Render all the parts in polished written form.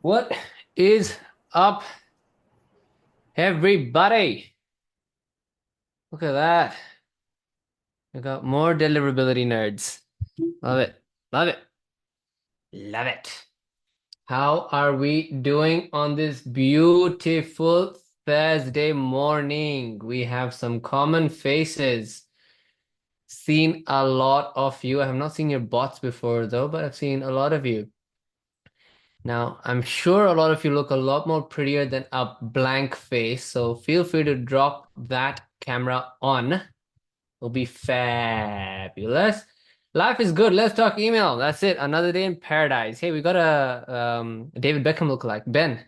What is up, everybody? Look at that. We got more deliverability nerds. Love it. Love it. Love it. How are we doing on this beautiful Thursday morning? We have some common faces. Seen a lot of you. I have not seen your bots before though, but I've seen a lot of you. Now, I'm sure a lot of you look a lot more prettier than a blank face, so feel free to drop that camera on. It'll be fabulous. Life is good. Let's talk email. That's it. Another day in paradise. Hey, we got a David Beckham lookalike, Ben,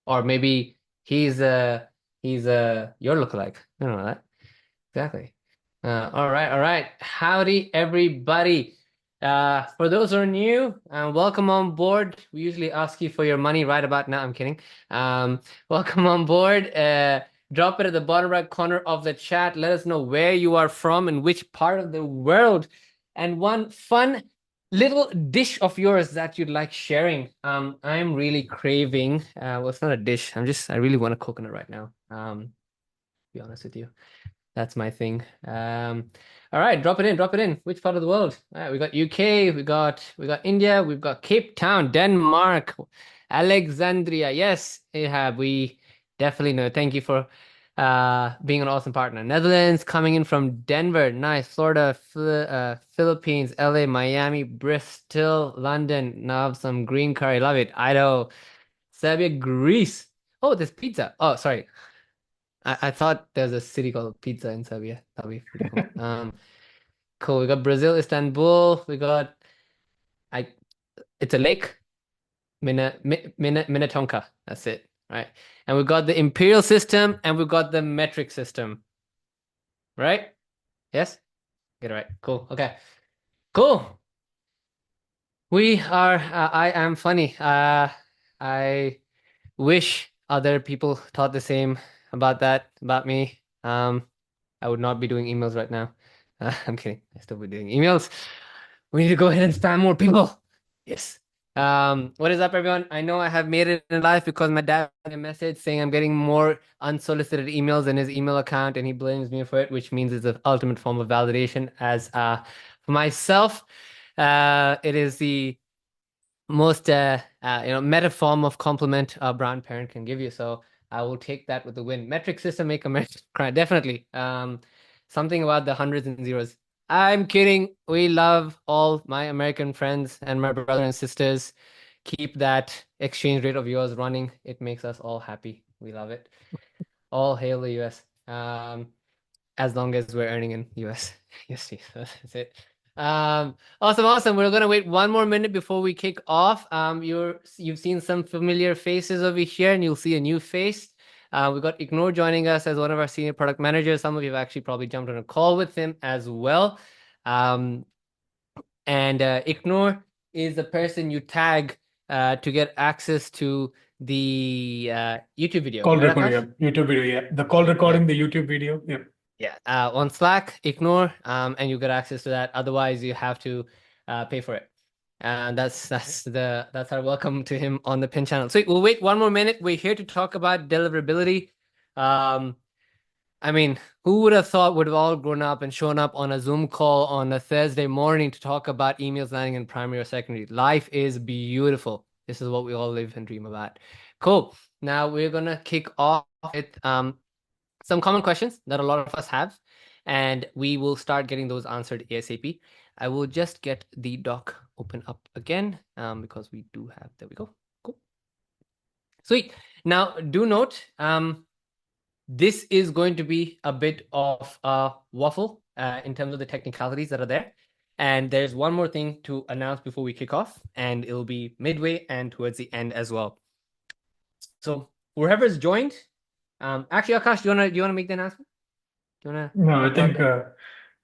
or maybe he's your lookalike. I don't know that exactly. All right. Howdy, everybody. For those who are new, welcome on board. We usually ask you for your money right about now. I'm kidding. Welcome on board. Drop it at the bottom right corner of the chat. Let us know where you are from and which part of the world, and one fun little dish of yours that you'd like sharing. I'm really craving. Well, it's not a dish. I really want a coconut right now. To be honest with you. That's my thing. All right, drop it in. Which part of the world? All right, we got UK, we got India, we've got Cape Town, Denmark, Alexandria. Yes, Ahab, we definitely know. Thank you for being an awesome partner. Netherlands coming in from Denver, nice. Florida, Philippines, LA, Miami, Bristol, London. Now some green curry, love it. Idaho, Serbia, Greece. Oh, there's pizza. Oh, sorry. I thought there's a city called Pizza in Serbia. That'd be pretty cool. Cool. We got Brazil, Istanbul. We got I. It's a lake, Minnetonka. That's it, right? And we got the imperial system, and we got the metric system, right? Yes, get it right. Cool. Okay. Cool. We are. I am funny. I wish other people thought the same about that about me. I would not be doing emails right now. I'm kidding. I still be doing emails. We need to go ahead and spam more people. Yes. What is up, everyone? I know I have made it in life because my dad sent a message saying I'm getting more unsolicited emails in his email account, and he blames me for it, which means it's the ultimate form of validation. As for myself, it is the most meta form of compliment a brown parent can give you. So I will take that with the win. Metric system make America cry. Definitely. Something about the hundreds and zeros. I'm kidding. We love all my American friends and my brother and sisters. Keep that exchange rate of yours running. It makes us all happy. We love it. All hail the US. As long as we're earning in US. Yes, yes, that's it. Awesome. We're gonna wait one more minute before we kick off. You've seen some familiar faces over here, and you'll see a new face. We got Ignore joining us as one of our senior product managers. Some of you have actually probably jumped on a call with him as well. Um, and Ignore is the person you tag to get access to the YouTube video, Call right, recording, Akash? yeah. YouTube video, yeah. The call Yeah. recording, the YouTube video, yeah. Yeah, on Slack, Ignore, and you get access to that. Otherwise, you have to pay for it. And that's our welcome to him on the pin channel. So we'll wait one more minute. We're here to talk about deliverability. Um, I mean, who would have thought would have all grown up and shown up on a Zoom call on a Thursday morning to talk about emails landing in primary or secondary? Life is beautiful. This is what we all live and dream about. Cool. Now we're gonna kick off with some common questions that a lot of us have, and we will start getting those answered ASAP. I will just get the doc open up again because we do have, there we go. Cool. Sweet. Now, do note, this is going to be a bit of a waffle in terms of the technicalities that are there. And there's one more thing to announce before we kick off, and it'll be midway and towards the end as well. So whoever's joined, actually, Akash, do you wanna make the announcement? Do you wanna No, talk I about think that?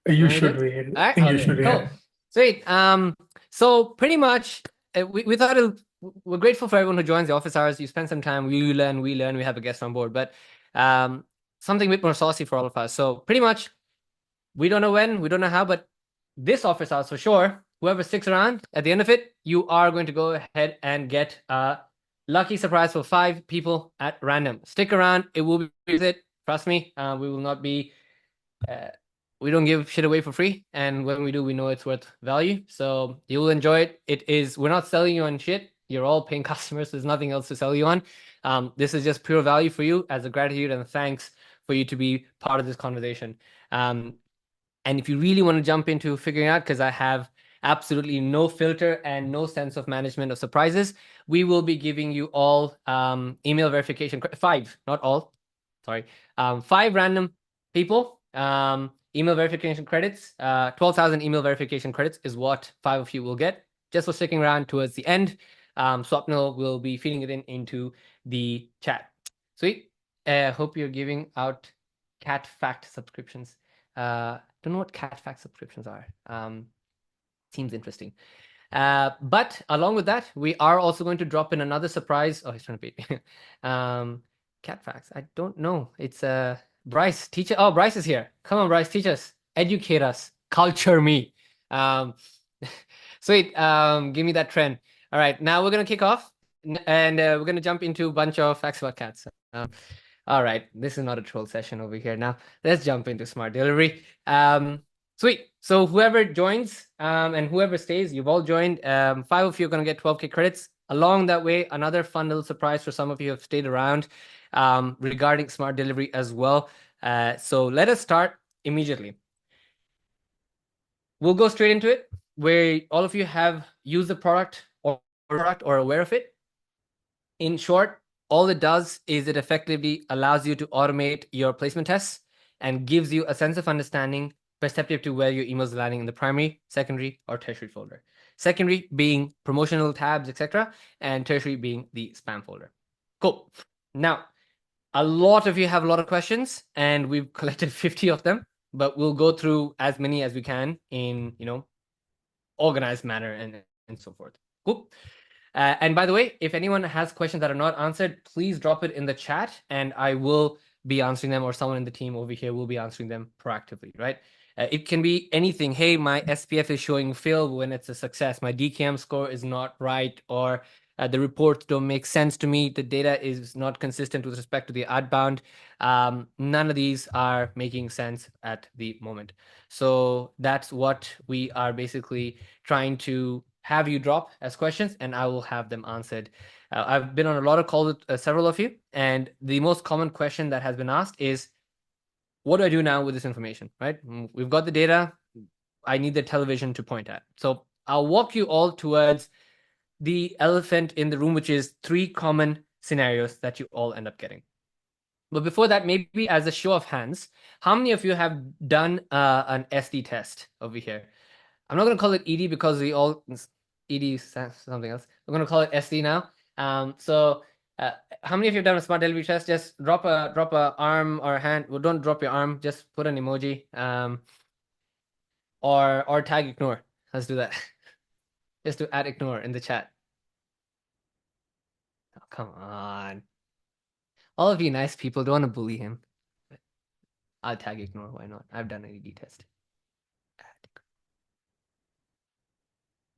you No, you're should good. be. All I right, think I'll you do it. should be. Cool. Yeah. Sweet. So pretty much, we thought we're grateful for everyone who joins the office hours. You spend some time, we learn, we have a guest on board, but something a bit more saucy for all of us. So pretty much, we don't know when, we don't know how, but this office hours for sure. Whoever sticks around at the end of it, you are going to go ahead and get lucky surprise for 5 people at random. Stick around. It will be worth it. Trust me. We will not be. We don't give shit away for free, and when we do, we know it's worth value. So you'll enjoy it. It is. We're not selling you on shit. You're all paying customers. There's nothing else to sell you on. This is just pure value for you as a gratitude and a thanks for you to be part of this conversation. And if you really want to jump into figuring out, because I have absolutely no filter and no sense of management of surprises, we will be giving you all email verification, 5, not all, sorry, 5 random people, email verification credits. 12,000 email verification credits is what 5 of you will get just for sticking around towards the end. Swapnil will be feeding it into the chat. Sweet. Hope you're giving out cat fact subscriptions. Don't know what cat fact subscriptions are. Seems interesting. But along with that, we are also going to drop in another surprise. Oh, he's trying to beat me. Cat facts. I don't know. It's Bryce, teacher. Oh, Bryce is here. Come on, Bryce, teach us, educate us, culture me. Sweet. Give me that trend. All right, now we're gonna kick off, and we're gonna jump into a bunch of facts about cats. All right, this is not a troll session over here. Now let's jump into SmartDelivery. Sweet. So whoever joins and whoever stays, you've all joined. 5 of you are going to get 12K credits. Along that way, another fun little surprise for some of you who have stayed around regarding SmartDelivery as well. So let us start immediately. We'll go straight into it, where all of you have used the product or are aware of it. In short, all it does is it effectively allows you to automate your placement tests and gives you a sense of understanding perceptive to where your emails are landing in the primary, secondary, or tertiary folder. Secondary being promotional tabs, etc., and tertiary being the spam folder. Cool. Now, a lot of you have a lot of questions, and we've collected 50 of them, but we'll go through as many as we can in, organized manner and so forth. Cool. And by the way, if anyone has questions that are not answered, please drop it in the chat and I will be answering them, or someone in the team over here will be answering them proactively, right? It can be anything. Hey, my SPF is showing fail when it's a success. My DKM score is not right, or the reports don't make sense to me. The data is not consistent with respect to the outbound. None of these are making sense at the moment. So that's what we are basically trying to have you drop as questions, and I will have them answered. I've been on a lot of calls with several of you, and the most common question that has been asked is, what do I do now with this information, right? We've got the data. I need the television to point at. So I'll walk you all towards the elephant in the room, which is 3 common scenarios that you all end up getting. But before that, maybe as a show of hands, how many of you have done an SD test over here? I'm not going to call it ED because we all ED something else. We're going to call it SD now. So how many of you have done a SmartDelivery test? Just drop a arm or a hand. Well, don't drop your arm. Just put an emoji. Or tag ignore. Let's do that. Just to add ignore in the chat. Oh, come on. All of you nice people don't want to bully him. I'll tag ignore. Why not? I've done an ED test.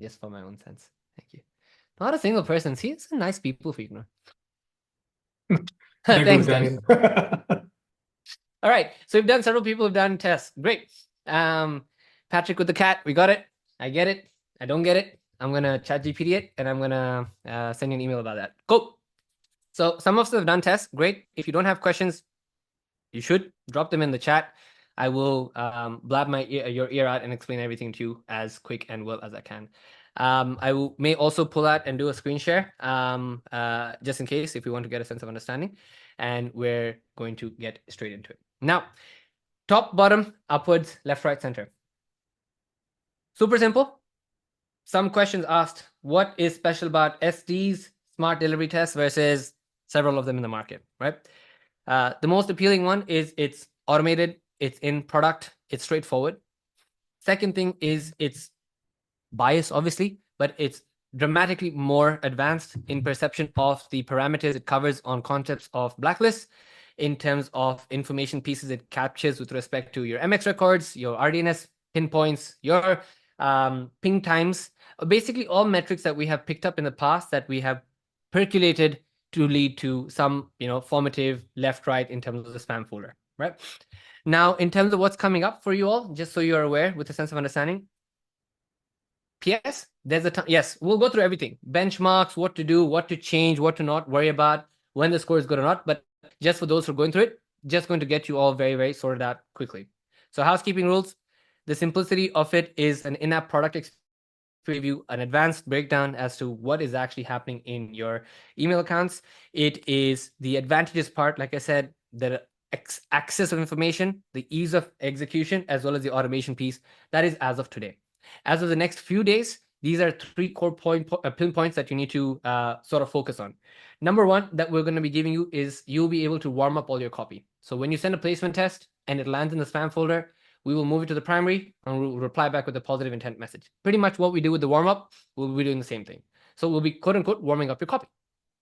Just for my own sense. Thank you. Not a single person. See, it's a nice people for ignore. There Thanks, goes guys. Daniel. All right. So we've done several people who've done tests. Great. Patrick with the cat. We got it. I get it. I don't get it. I'm gonna chat GPT it and I'm gonna send you an email about that. Cool. So some of us have done tests. Great. If you don't have questions, you should drop them in the chat. I will blab your ear out and explain everything to you as quick and well as I can. May also pull out and do a screen share just in case, if we want to get a sense of understanding. And we're going to get straight into it. Now, top, bottom, upwards, left, right, center. Super simple. Some questions asked, what is special about SD's SmartDelivery test versus several of them in the market, right? The most appealing one is it's automated, it's in product, it's straightforward. Second thing is it's biased, obviously, but it's dramatically more advanced in perception of the parameters it covers on concepts of blacklists, in terms of information pieces it captures with respect to your MX records, your RDNS pinpoints, your ping times, basically all metrics that we have picked up in the past that we have percolated to lead to some, formative left, right in terms of the spam folder, right? Now, in terms of what's coming up for you all, just so you're aware with a sense of understanding, PS, there's a ton. Yes, we'll go through everything. Benchmarks, what to do, what to change, what to not worry about, when the score is good or not. But just for those who are going through it, just going to get you all very, very sorted out quickly. So housekeeping rules, the simplicity of it is an in-app product experience. Give you an advanced breakdown as to what is actually happening in your email accounts. It is the advantageous part, like I said, the access of information, the ease of execution, as well as the automation piece. That is as of today. As of the next few days, these are three core pinpoints that you need to sort of focus on. Number one that we're going to be giving you is you'll be able to warm up all your copy. So when you send a placement test and it lands in the spam folder, we will move it to the primary and we'll reply back with a positive intent message. Pretty much what we do with the warm up, we'll be doing the same thing. So we'll be quote unquote warming up your copy.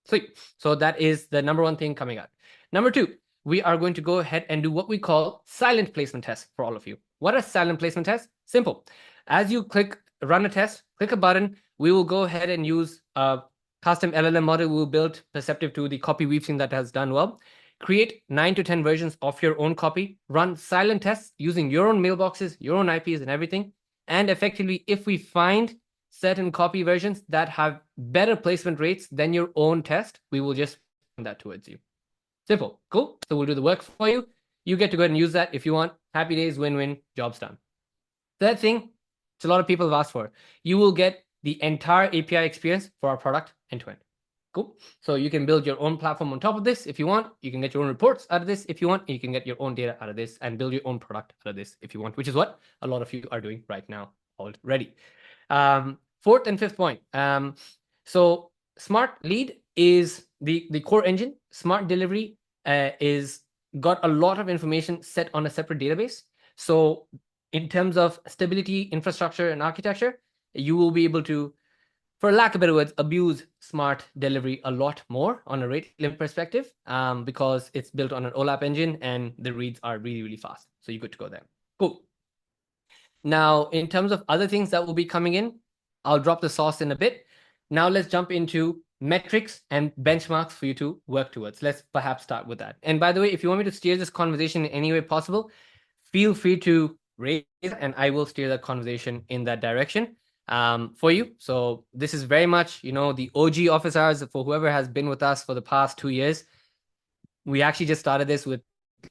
Sweet. So that is the number one thing coming out. Number two, we are going to go ahead and do what we call silent placement tests for all of you. What are silent placement tests? Simple. As you click run a test, click a button, we will go ahead and use a custom LLM model we will build perceptive to the copy we've seen that has done well. Create 9 to 10 versions of your own copy, run silent tests using your own mailboxes, your own IPs and everything. And effectively, if we find certain copy versions that have better placement rates than your own test, we will just send that towards you. Simple. Cool. So we'll do the work for you. You get to go ahead and use that if you want. Happy days, win-win, job's done. Third thing, it's a lot of people have asked for. You will get the entire API experience for our product end-to-end. Cool. So you can build your own platform on top of this if you want. You can get your own reports out of this if you want. You can get your own data out of this and build your own product out of this if you want, which is what a lot of you are doing right now already. Fourth and fifth point. So Smartlead is the core engine. SmartDelivery is got a lot of information set on a separate database. So in terms of stability, infrastructure, and architecture, you will be able to, for lack of better words, abuse SmartDelivery a lot more on a rate limit perspective because it's built on an OLAP engine and the reads are really, really fast. So you're good to go there. Cool. Now, in terms of other things that will be coming in, I'll drop the sauce in a bit. Now let's jump into metrics and benchmarks for you to work towards. Let's perhaps start with that. And by the way, if you want me to steer this conversation in any way possible, feel free to raise it and I will steer the conversation in that direction for you. So this is very much, the OG office hours for whoever has been with us for the past 2 years. We actually just started this with,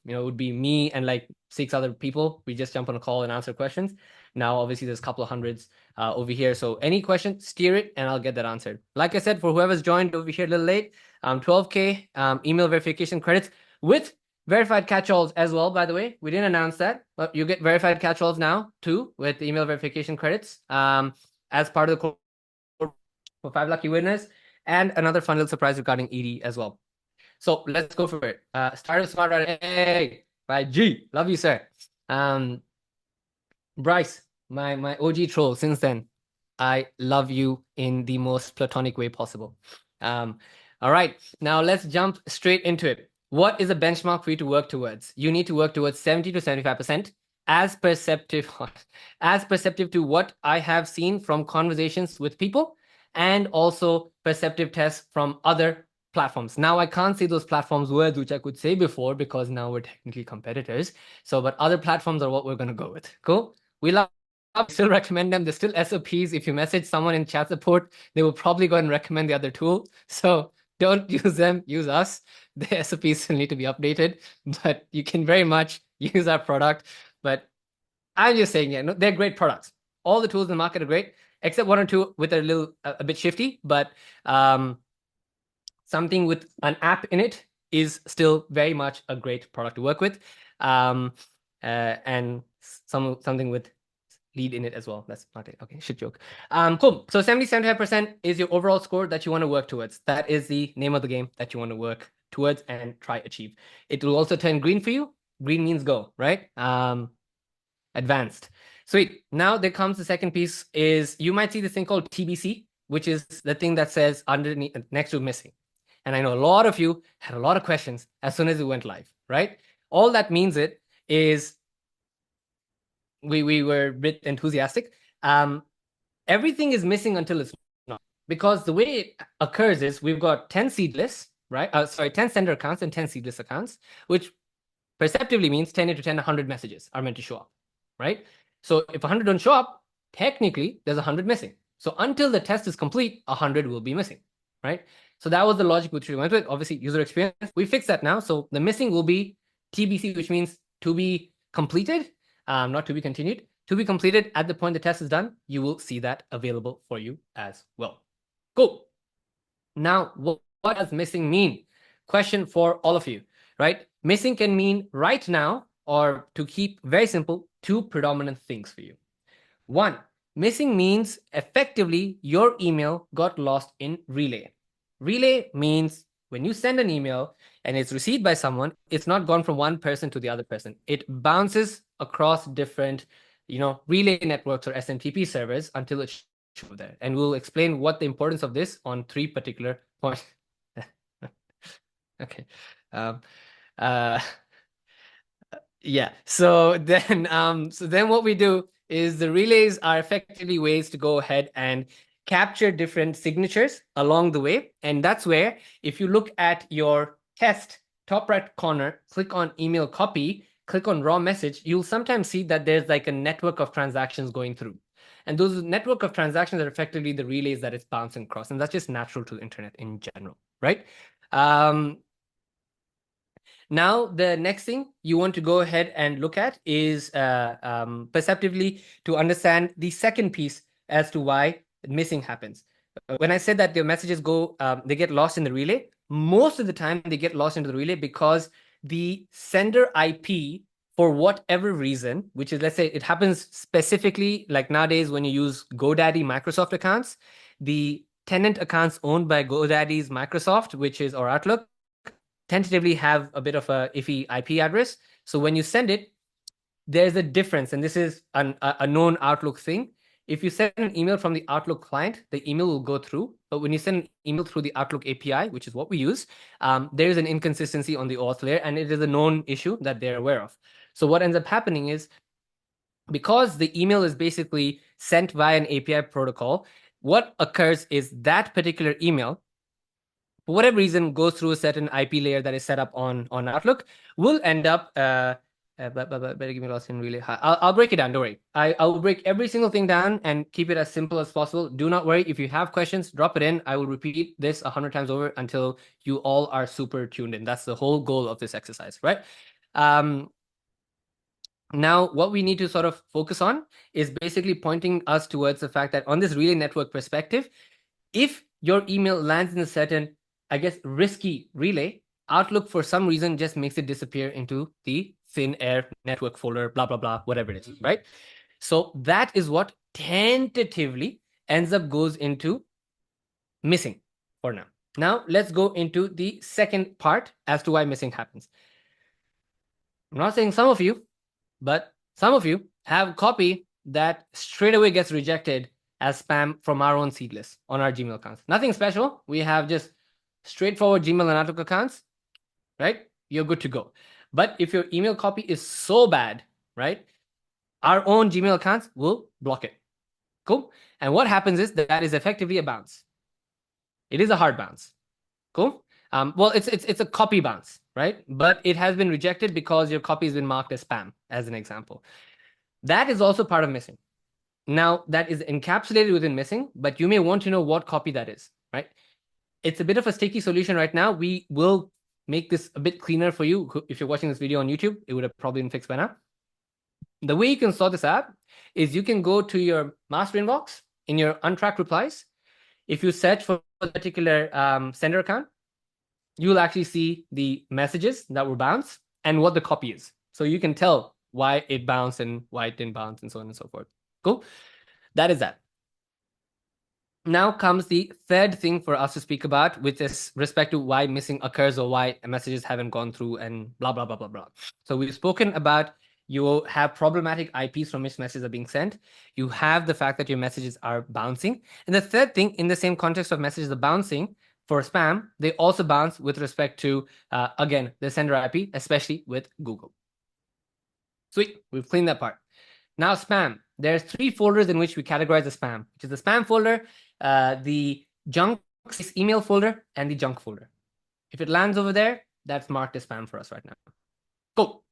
it would be me and like 6 other people. We just jump on a call and answer questions. Now, obviously, there's a couple of hundreds over here. So any question, steer it and I'll get that answered. Like I said, for whoever's joined over here a little late, 12K email verification credits with verified catch-alls as well, by the way. We didn't announce that, but you get verified catch-alls now too with the email verification credits as part of the code for 5 lucky winners and another fun little surprise regarding ED as well. So let's go for it. Start with Smart Rider. Hey, by G. Love you, sir. Bryce, my OG troll since then. I love you in the most platonic way possible. All right, now let's jump straight into it. What is a benchmark for you to work towards? You need to work towards 70 to 75% as perceptive to what I have seen from conversations with people and also perceptive tests from other platforms. Now I can't say those platforms words which I could say before because now we're technically competitors. So, but other platforms are what we're gonna go with. Cool. We still recommend them. They're still SOPs. If you message someone in chat support, they will probably go and recommend the other tool. So don't use them. Use us. The SOPs still need to be updated, but you can very much use our product. But I'm just saying, yeah, no, they're great products. All the tools in the market are great, except one or two with a bit shifty. But something with an app in it is still very much a great product to work with. And something with lead in it as well. That's not it. Okay, shit joke. Cool. So 70-75% is your overall score that you want to work towards. That is the name of the game that you want to work towards and try achieve. It will also turn green for you. Green means go, right? Advanced. Sweet. Now there comes the second piece is you might see this thing called TBC, which is the thing that says underneath next to missing. And I know a lot of you had a lot of questions as soon as it went live, right? All that means is we were a bit enthusiastic. Everything is missing until it's not. Because the way it occurs is we've got 10 seed lists, right? Sorry, 10 sender accounts and 10 seedless accounts, which perceptively means 10 into 10, 100 messages are meant to show up, right? So if 100 don't show up, technically there's 100 missing. So until the test is complete, 100 will be missing, right? So that was the logic which we went with. Obviously, user experience, we fixed that now. So the missing will be TBC, which means to be completed, not to be continued. To be completed at the point the test is done, you will see that available for you as well. Cool. Now, what does missing mean? Question for all of you, right? Missing can mean right now, or to keep very simple, two predominant things for you. One, missing means effectively your email got lost in relay. Relay means when you send an email and it's received by someone, it's not gone from one person to the other person. It bounces across different, relay networks or SMTP servers until it shows there. And we'll explain what the importance of this on three particular points. Okay. Um, uh, yeah. So then what we do is the relays are effectively ways to go ahead and capture different signatures along the way. And that's where, if you look at your test, top right corner, click on email copy, click on raw message, you'll sometimes see that there's like a network of transactions going through. And those network of transactions are effectively the relays that it's bouncing across. And that's just natural to the internet in general, right? Now, the next thing you want to go ahead and look at is perceptively to understand the second piece as to why missing happens. When I said that the messages they get lost in the relay, most of the time they get lost into the relay because the sender IP, for whatever reason, which is, let's say it happens specifically like nowadays when you use GoDaddy Microsoft accounts, the tenant accounts owned by GoDaddy's Microsoft, or Outlook, tentatively have a bit of a iffy IP address. So when you send it, there's a difference. And this is a known Outlook thing. If you send an email from the Outlook client, the email will go through. But when you send an email through the Outlook API, which is what we use, there is an inconsistency on the auth layer, and it is a known issue that they're aware of. So what ends up happening is, because the email is basically sent via an API protocol, what occurs is that particular email, for whatever reason, goes through a certain IP layer that is set up on Outlook, will end up. But better give me lost in really high. I'll break it down. Don't worry. I'll break every single thing down and keep it as simple as possible. Do not worry. If you have questions, drop it in. I will repeat this 100 times over until you all are super tuned in. That's the whole goal of this exercise, right? Now, what we need to sort of focus on is basically pointing us towards the fact that on this relay network perspective, if your email lands in a certain, I guess, risky relay, Outlook for some reason just makes it disappear into the thin air network folder, blah, blah, blah, whatever it is, right? So that is what tentatively ends up goes into missing for now. Now, let's go into the second part as to why missing happens. I'm not saying some of you, but some of you have copy that straight away gets rejected as spam from our own seed list on our Gmail accounts. Nothing special. We have just straightforward Gmail and Outlook accounts, right? You're good to go. But if your email copy is so bad, right, our own Gmail accounts will block it. Cool. And what happens is that is effectively a bounce. It is a hard bounce. Cool. Well, it's a copy bounce, right? But it has been rejected because your copy has been marked as spam, as an example. That is also part of missing. Now, that is encapsulated within missing, but you may want to know what copy that is, right? It's a bit of a sticky solution right now. We will make this a bit cleaner for you. If you're watching this video on YouTube, it would have probably been fixed by now. The way you can sort this out is you can go to your master inbox in your untracked replies. If you search for a particular sender account, you will actually see the messages that were bounced and what the copy is. So you can tell why it bounced and why it didn't bounce and so on and so forth. Cool. That is that. Now comes the third thing for us to speak about with this respect to why missing occurs or why messages haven't gone through and blah, blah, blah, blah, blah. So we've spoken about you have problematic IPs from which messages are being sent. You have the fact that your messages are bouncing. And the third thing, in the same context of messages are bouncing, for spam, they also bounce with respect to, again, the sender IP, especially with Google. Sweet, we've cleaned that part. Now spam. There's three folders in which we categorize the spam, which is the spam folder, the junk email folder, and the junk folder. If it lands over there, that's marked as spam for us right now. Cool.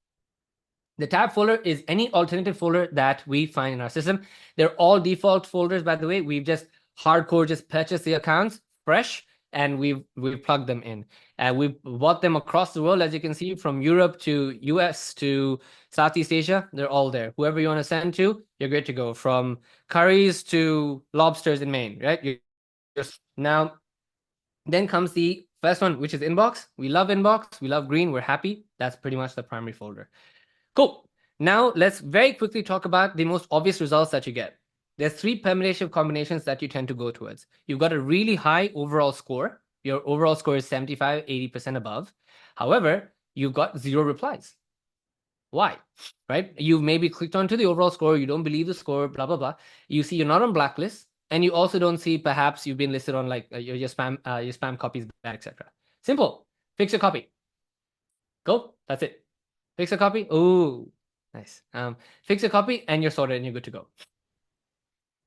The tab folder is any alternative folder that we find in our system. They're all default folders, by the way. We've just hardcore just purchased the accounts fresh, and we've plugged them in. And we've bought them across the world, as you can see, from Europe to US to Southeast Asia. They're all there. Whoever you want to send to, you're good to go. From curries to lobsters in Maine, right? Now, then comes the first one, which is inbox. We love inbox. We love green. We're happy. That's pretty much the primary folder. Cool. Now let's very quickly talk about the most obvious results that you get. There's 3 permutation combinations that you tend to go towards. You've got a really high overall score. Your overall score is 75, 80% above. However, you've got 0 replies. Why? Right? You've maybe clicked onto the overall score. You don't believe the score, blah, blah, blah. You see you're not on blacklist. And you also don't see perhaps you've been listed on like your spam copies, etc. Simple. Fix your copy. Go. That's it. Fix a copy. Oh, nice. Fix a copy and you're sorted and you're good to go.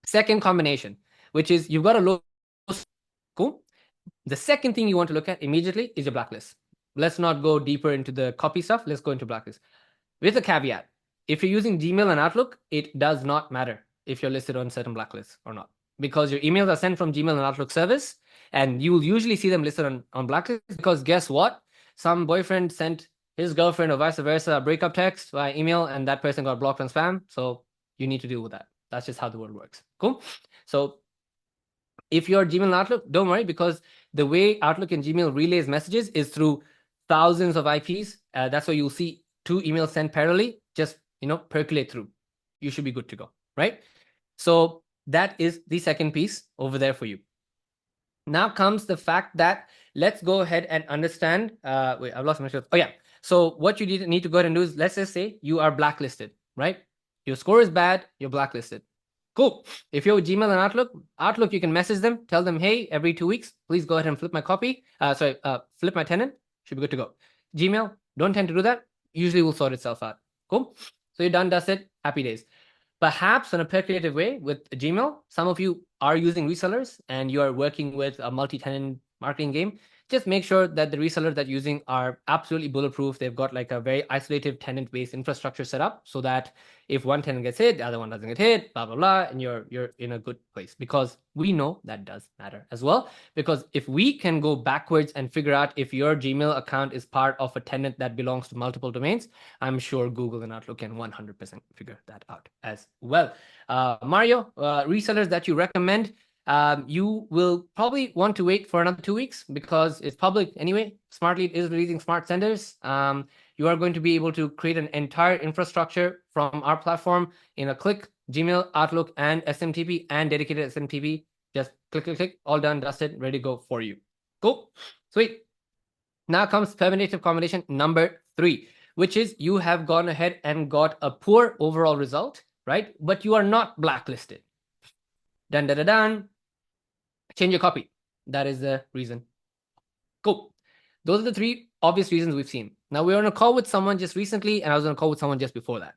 Second combination, which is you've got a low. Cool. The second thing you want to look at immediately is your blacklist. Let's not go deeper into the copy stuff. Let's go into blacklist. With a caveat, if you're using Gmail and Outlook, it does not matter if you're listed on certain blacklists or not, because your emails are sent from Gmail and Outlook service, and you will usually see them listed on blacklist, because guess what? Some boyfriend sent his girlfriend or vice versa a breakup text via email, and that person got blocked on spam. So you need to deal with that. That's just how the world works. Cool. So if you're Gmail and Outlook, don't worry, because the way Outlook and Gmail relays messages is through thousands of IPs. That's why you'll see 2 emails sent parallelly. Just percolate through. You should be good to go, right? So that is the second piece over there for you. Now comes the fact that let's go ahead and understand. Wait, I've lost my shirt. Oh yeah. So what you need to go ahead and do is, let's just say you are blacklisted, right? Your score is bad. You're blacklisted. Cool. If you're with Gmail and Outlook, you can message them, tell them, hey, every 2 weeks, please go ahead and flip my copy. Flip my tenant. Should be good to go. Gmail, don't tend to do that. Usually will sort itself out. Cool. So you're done, dusted. Happy days. Perhaps in a percolative way with Gmail, some of you are using resellers and you are working with a multi-tenant marketing game. Just make sure that the resellers that you're using are absolutely bulletproof. They've got like a very isolated tenant-based infrastructure set up so that if one tenant gets hit, the other one doesn't get hit, blah, blah, blah, and you're in a good place. Because we know that does matter as well. Because if we can go backwards and figure out if your Gmail account is part of a tenant that belongs to multiple domains, I'm sure Google and Outlook can 100% figure that out as well. Mario, resellers that you recommend, you will probably want to wait for another 2 weeks because it's public anyway. Smartlead is releasing smart senders. You are going to be able to create an entire infrastructure from our platform in a click. Gmail, Outlook, and SMTP and dedicated SMTP. Just click, click, click, all done, dusted, ready to go for you. Cool. Sweet. Now comes permutation combination number 3, which is you have gone ahead and got a poor overall result, right? But you are not blacklisted. Done, done, done. Change your copy. That is the reason. Cool. Those are the 3 obvious reasons we've seen. Now, we were on a call with someone just recently, and I was on a call with someone just before that.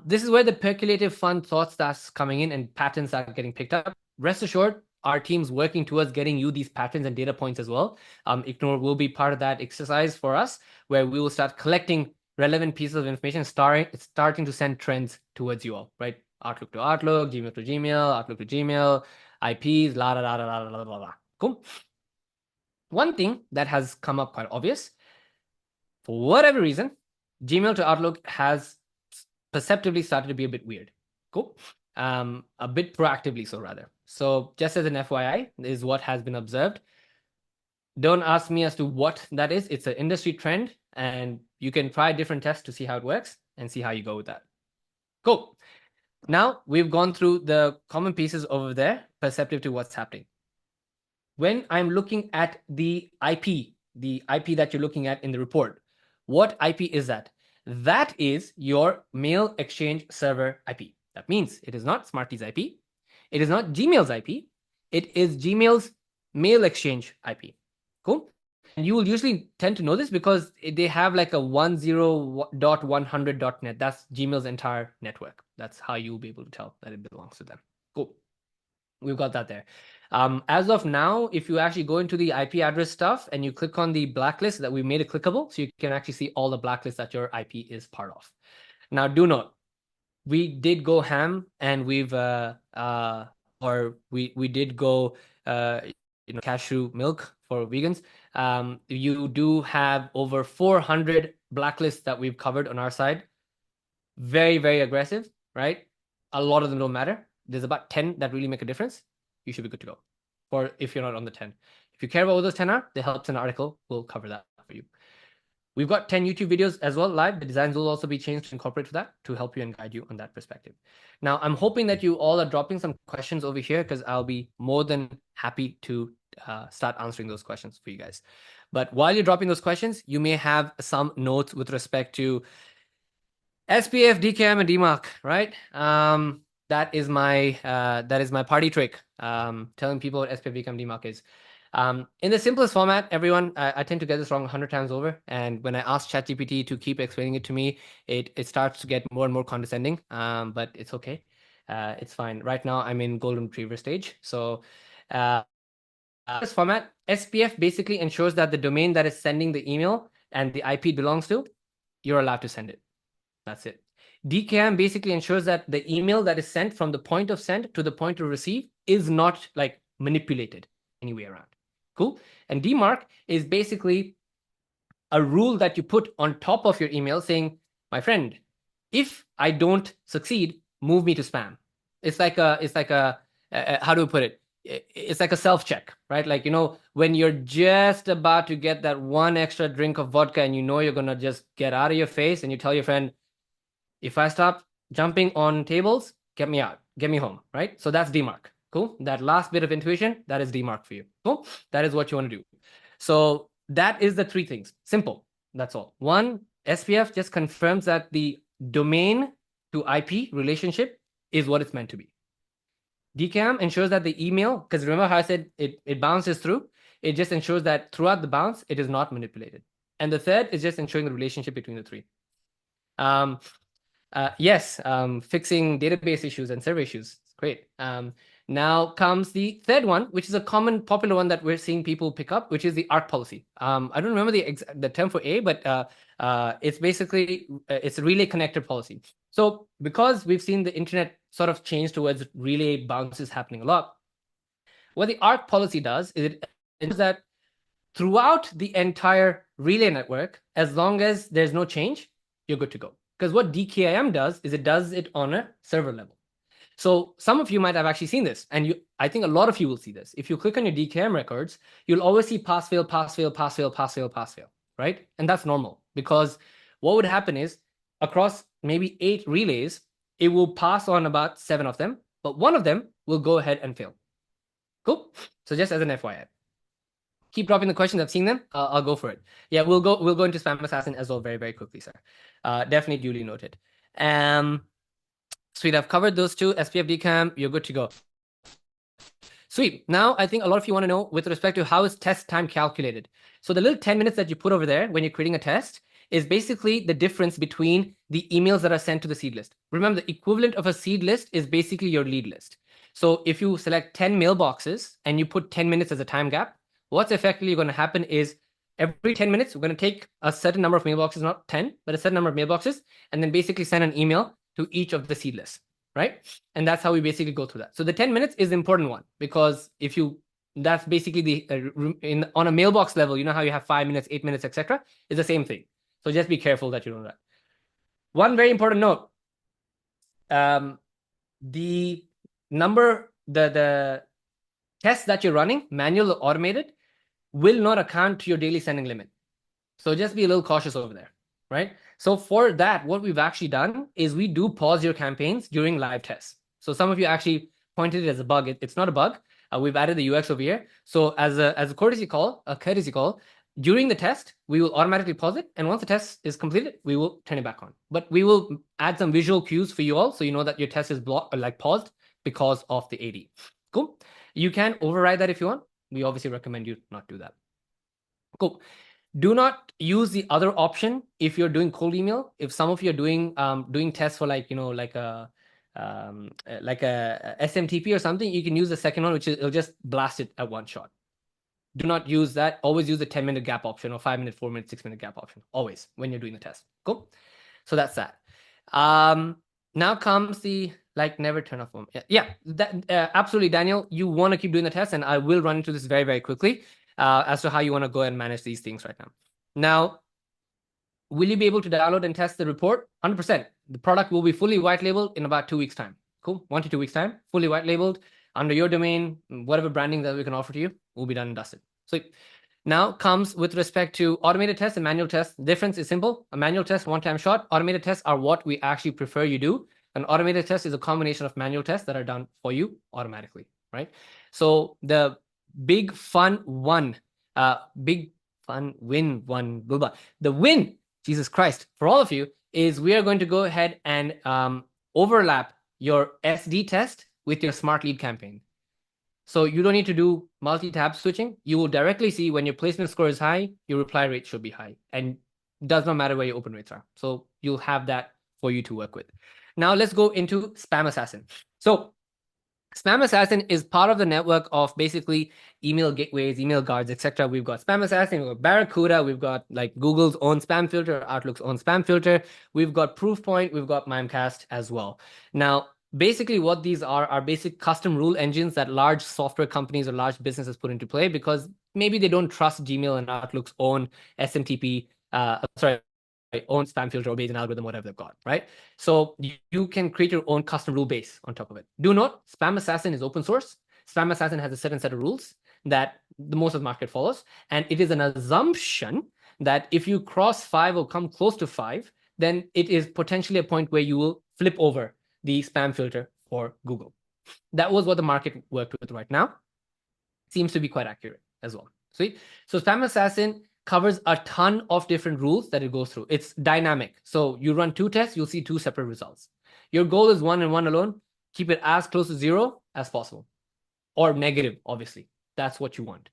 This is where the percolative fun thought starts coming in and patterns are getting picked up. Rest assured, our team's working towards getting you these patterns and data points as well. Ignore will be part of that exercise for us, where we will start collecting relevant pieces of information, starting to send trends towards you all, right? Outlook to Outlook, Gmail to Gmail, Outlook to Gmail, IPs, la la la la la la la la. Cool. One thing that has come up quite obvious, for whatever reason, Gmail to Outlook has perceptibly started to be a bit weird. Cool. A bit proactively so, rather. So just as an FYI, is what has been observed. Don't ask me as to what that is. It's an industry trend, and you can try different tests to see how it works and see how you go with that. Cool. Now we've gone through the common pieces over there, perceptive to what's happening. When I'm looking at the IP that you're looking at in the report, what IP is that? That is your mail exchange server IP. That means it is not Smartlead's IP. It is not Gmail's IP. It is Gmail's mail exchange IP. Cool. And you will usually tend to know this because they have like a 10.100.net. That's Gmail's entire network. That's how you'll be able to tell that it belongs to them. Cool. We've got that there. As of now, if you actually go into the IP address stuff and you click on the blacklist, that we made it clickable, so you can actually see all the blacklists that your IP is part of. Now, do note, we did go ham, and we did go cashew milk for vegans. You do have over 400 blacklists that we've covered on our side. Very, very aggressive, right? A lot of them don't matter. There's about 10 that really make a difference. You should be good to go. Or if you're not on the 10. If you care about what those 10 are, the helps in the article will cover that for you. We've got 10 YouTube videos as well live. The designs will also be changed to incorporate for that to help you and guide you on that perspective. Now, I'm hoping that you all are dropping some questions over here, because I'll be more than happy to start answering those questions for you guys. But while you're dropping those questions, you may have some notes with respect to SPF, DKM, and DMARC, right? That is my party trick. Telling people what SPF, DKM, DMARC is. In the simplest format, everyone, I tend to get this wrong 100 times over. And when I ask ChatGPT to keep explaining it to me, it starts to get more and more condescending. But it's okay. It's fine. Right now, I'm in golden retriever stage. So this format, SPF basically ensures that the domain that is sending the email and the IP it belongs to, you're allowed to send it. That's it. DKM basically ensures that the email that is sent from the point of send to the point of receive is not like manipulated any way around. Cool. And DMARC is basically a rule that you put on top of your email saying, my friend, if I don't succeed, move me to spam. It's like a how do we put it? It's like a self-check, right? Like, when you're just about to get that one extra drink of vodka and you're going to just get out of your face, and you tell your friend, if I stop jumping on tables, get me out, get me home, right? So that's DMARC. Cool. That last bit of intuition, that is DMARC for you. Cool. That is what you want to do. So that is the three things. Simple. That's all. One, SPF just confirms that the domain to IP relationship is what it's meant to be. DKM ensures that the email, because remember how I said it bounces through, it just ensures that throughout the bounce, it is not manipulated. And the third is just ensuring the relationship between the three. Yes, fixing database issues and server issues. Great. Now comes the third one, which is a common popular one that we're seeing people pick up, which is the ARC policy. I don't remember the term for A, but it's basically it's a relay connector policy. So because we've seen the internet sort of change towards relay bounces happening a lot, what the ARC policy does is it ensures that throughout the entire relay network, as long as there's no change, you're good to go. Because what DKIM does is it does it on a server level. So some of you might have actually seen this, and I think a lot of you will see this. If you click on your DKIM records, you'll always see pass fail, pass fail, pass fail, pass fail, pass fail, right? And that's normal, because what would happen is across maybe 8 relays, it will pass on about 7 of them, but one of them will go ahead and fail. Cool. So just as an FYI. Keep dropping the questions. I've seen them. I'll go for it. Yeah, we'll go into Spam Assassin as well very, very quickly, sir. Definitely duly noted. Sweet. I've covered those two. SPF DKIM, you're good to go. Sweet. Now, I think a lot of you want to know with respect to how is test time calculated. So the little 10 minutes that you put over there when you're creating a test is basically the difference between the emails that are sent to the seed list. Remember, the equivalent of a seed list is basically your lead list. So if you select 10 mailboxes and you put 10 minutes as a time gap, what's effectively going to happen is every 10 minutes, we're going to take a certain number of mailboxes, not 10, but a certain number of mailboxes, and then basically send an email to each of the seed lists, right? And that's how we basically go through that. So the 10 minutes is the important one, because that's basically the, on a mailbox level, you know how you have 5 minutes, 8 minutes, etc. It's the same thing. So just be careful that you know that. One very important note, the tests that you're running, manual or automated, will not account to your daily sending limit. So just be a little cautious over there, right? So for that, what we've actually done is we do pause your campaigns during live tests. So some of you actually pointed it as a bug. It's not a bug. We've added the UX over here. So as a courtesy call, during the test, we will automatically pause it. And once the test is completed, we will turn it back on. But we will add some visual cues for you all, so you know that your test is paused because of the AD. Cool. You can override that if you want. We obviously recommend you not do that. Cool. Do not use the other option if you're doing cold email. If some of you are doing tests for like a SMTP or something, you can use the second one, which is it'll just blast it at one shot. Do not use that. Always use the 10-minute gap option or 5-minute, 4-minute, 6-minute gap option. Always when you're doing the test. Cool. So that's that. Now comes the like never turn off phone. Yeah, that absolutely, Daniel. You want to keep doing the test, and I will run into this very, very quickly as to how you want to go and manage these things right now. Now, will you be able to download and test the report? 100%. The product will be fully white labeled in about 2 weeks' time. Cool. 1 to 2 weeks' time, fully white labeled under your domain, whatever branding that we can offer to you will be done and dusted. So now comes with respect to automated tests and manual tests. The difference is simple. A manual test, one-time shot. Automated tests are what we actually prefer you do. An automated test is a combination of manual tests that are done for you automatically, right? So the big fun one, big fun win one, blah, blah. The win, Jesus Christ, for all of you is we are going to go ahead and overlap your SD test with your Smartlead campaign. So you don't need to do multi-tab switching. You will directly see when your placement score is high, your reply rate should be high. And it does not matter where your open rates are. So you'll have that for you to work with. Now let's go into Spam Assassin. So Spam Assassin is part of the network of basically email gateways, email guards, etc. We've got Spam Assassin, we've got Barracuda, we've got like Google's own spam filter, Outlook's own spam filter. We've got Proofpoint, we've got Mimecast as well. Now, basically what these are basic custom rule engines that large software companies or large businesses put into play because maybe they don't trust Gmail and Outlook's own SMTP, own spam filter or Bayesian algorithm, whatever they've got, right? So you can create your own custom rule base on top of it. Do note, Spam Assassin is open source. Spam Assassin has a certain set of rules that the most of the market follows. And it is an assumption that if you cross 5 or come close to 5, then it is potentially a point where you will flip over the spam filter for Google. That was what the market worked with right now. Seems to be quite accurate as well. Sweet. So Spam Assassin covers a ton of different rules that it goes through. It's dynamic. So you run 2 tests, you'll see 2 separate results. Your goal is 1 and 1 alone. Keep it as close to 0 as possible. Or negative, obviously. That's what you want.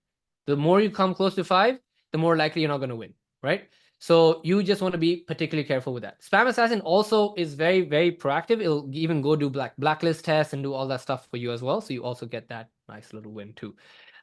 The more you come close to 5, the more likely you're not going to win, right? So you just want to be particularly careful with that. Spam Assassin also is very, very proactive. It'll even go do blacklist tests and do all that stuff for you as well. So you also get that nice little win too.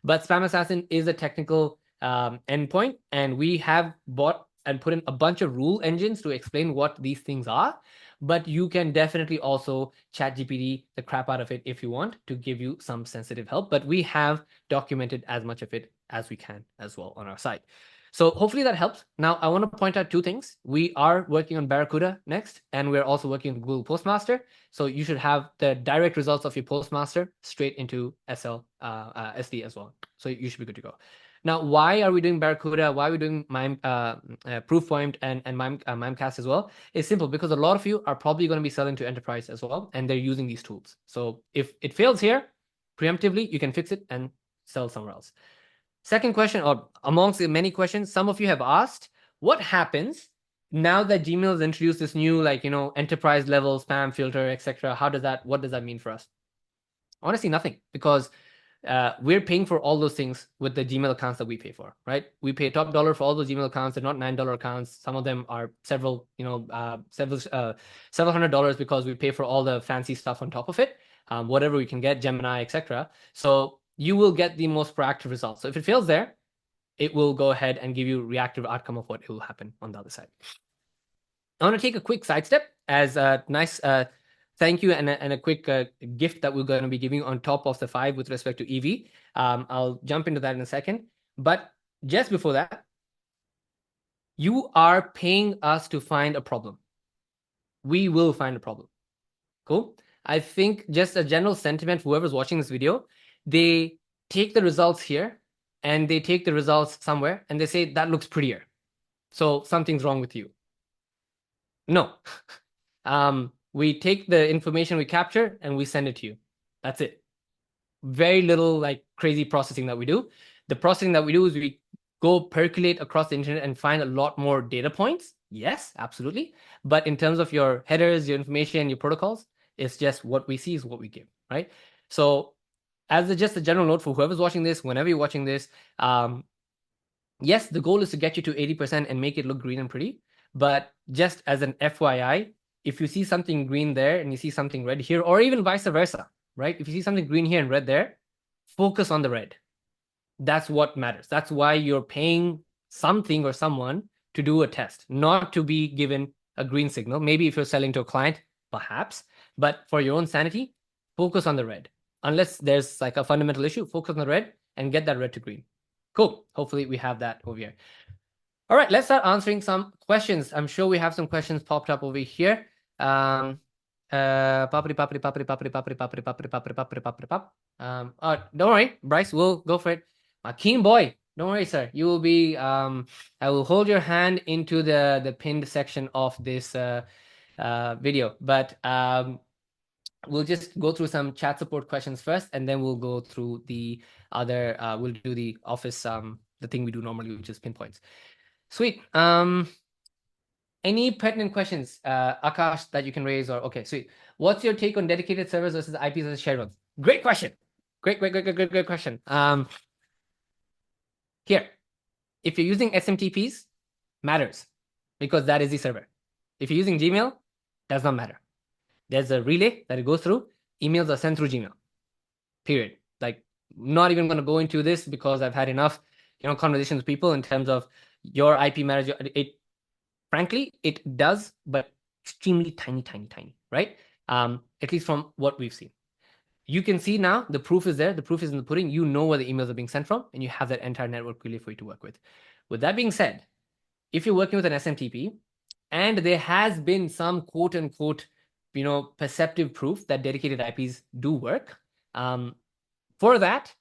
But Spam Assassin is a technical endpoint, and we have bought and put in a bunch of rule engines to explain what these things are. But you can definitely also ChatGPT the crap out of it if you want to give you some sensitive help. But we have documented as much of it as we can as well on our site. So hopefully that helps. Now, I want to point out 2 things. We are working on Barracuda next, and we're also working on Google Postmaster. So you should have the direct results of your Postmaster straight into SD as well. So you should be good to go. Now, why are we doing Barracuda? Why are we doing Proofpoint and Mimecast as well? It's simple because a lot of you are probably going to be selling to enterprise as well, and they're using these tools. So if it fails here, preemptively, you can fix it and sell somewhere else. Second question, or amongst the many questions, some of you have asked, what happens now that Gmail has introduced this new, enterprise level spam filter, etc.? What does that mean for us? Honestly, nothing, because we're paying for all those things with the Gmail accounts that we pay for, right? We pay top dollar for all those Gmail accounts. They're not $9 accounts. Some of them are several $100 because we pay for all the fancy stuff on top of it, whatever we can get, Gemini, etc. So you will get the most proactive results. So if it fails there, it will go ahead and give you reactive outcome of what will happen on the other side. I want to take a quick sidestep as a nice thank you and a quick gift that we're going to be giving on top of the 5 with respect to EV. I'll jump into that in a second. But just before that, you are paying us to find a problem. We will find a problem. Cool? I think just a general sentiment, whoever's watching this video, they take the results here and they take the results somewhere and they say, that looks prettier. So something's wrong with you. No. We take the information we capture and we send it to you. That's it. Very little crazy processing that we do. The processing that we do is we go percolate across the internet and find a lot more data points. Yes, absolutely. But in terms of your headers, your information, your protocols, it's just what we see is what we give, right? So as just a general note for whoever's watching this, whenever you're watching this, yes, the goal is to get you to 80% and make it look green and pretty. But just as an FYI, if you see something green there and you see something red here, or even vice versa, right? If you see something green here and red there, focus on the red. That's what matters. That's why you're paying something or someone to do a test, not to be given a green signal. Maybe if you're selling to a client, perhaps, but for your own sanity, focus on the red. Unless there's like a fundamental issue, focus on the red and get that red to green. Cool. Hopefully we have that over here. All right, let's start answering some questions. I'm sure we have some questions popped up over here. Don't worry, Bryce, we'll go for it. Keen boy, don't worry, sir. You will be I will hold your hand into the pinned section of this video, but we'll just go through some chat support questions first, and then we'll go through the other we'll do the office the thing we do normally, which is pinpoints. Sweet. Any pertinent questions, Akash, that you can raise? Or okay, sweet. What's your take on dedicated servers versus IPs versus shared ones? Great question. Great question. Here, if you're using SMTPs, matters because that is the server. If you're using Gmail, does not matter. There's a relay that it goes through. Emails are sent through Gmail. Period. Like, not even going to go into this because I've had enough, conversations with people in terms of your IP manager. Frankly, it does, but extremely tiny, right? At least from what we've seen. You can see now the proof is there. The proof is in the pudding. You know where the emails are being sent from, and you have that entire network relay for you to work with. With that being said, if you're working with an SMTP, and there has been some quote unquote, perceptive proof that dedicated IPs do work, for that,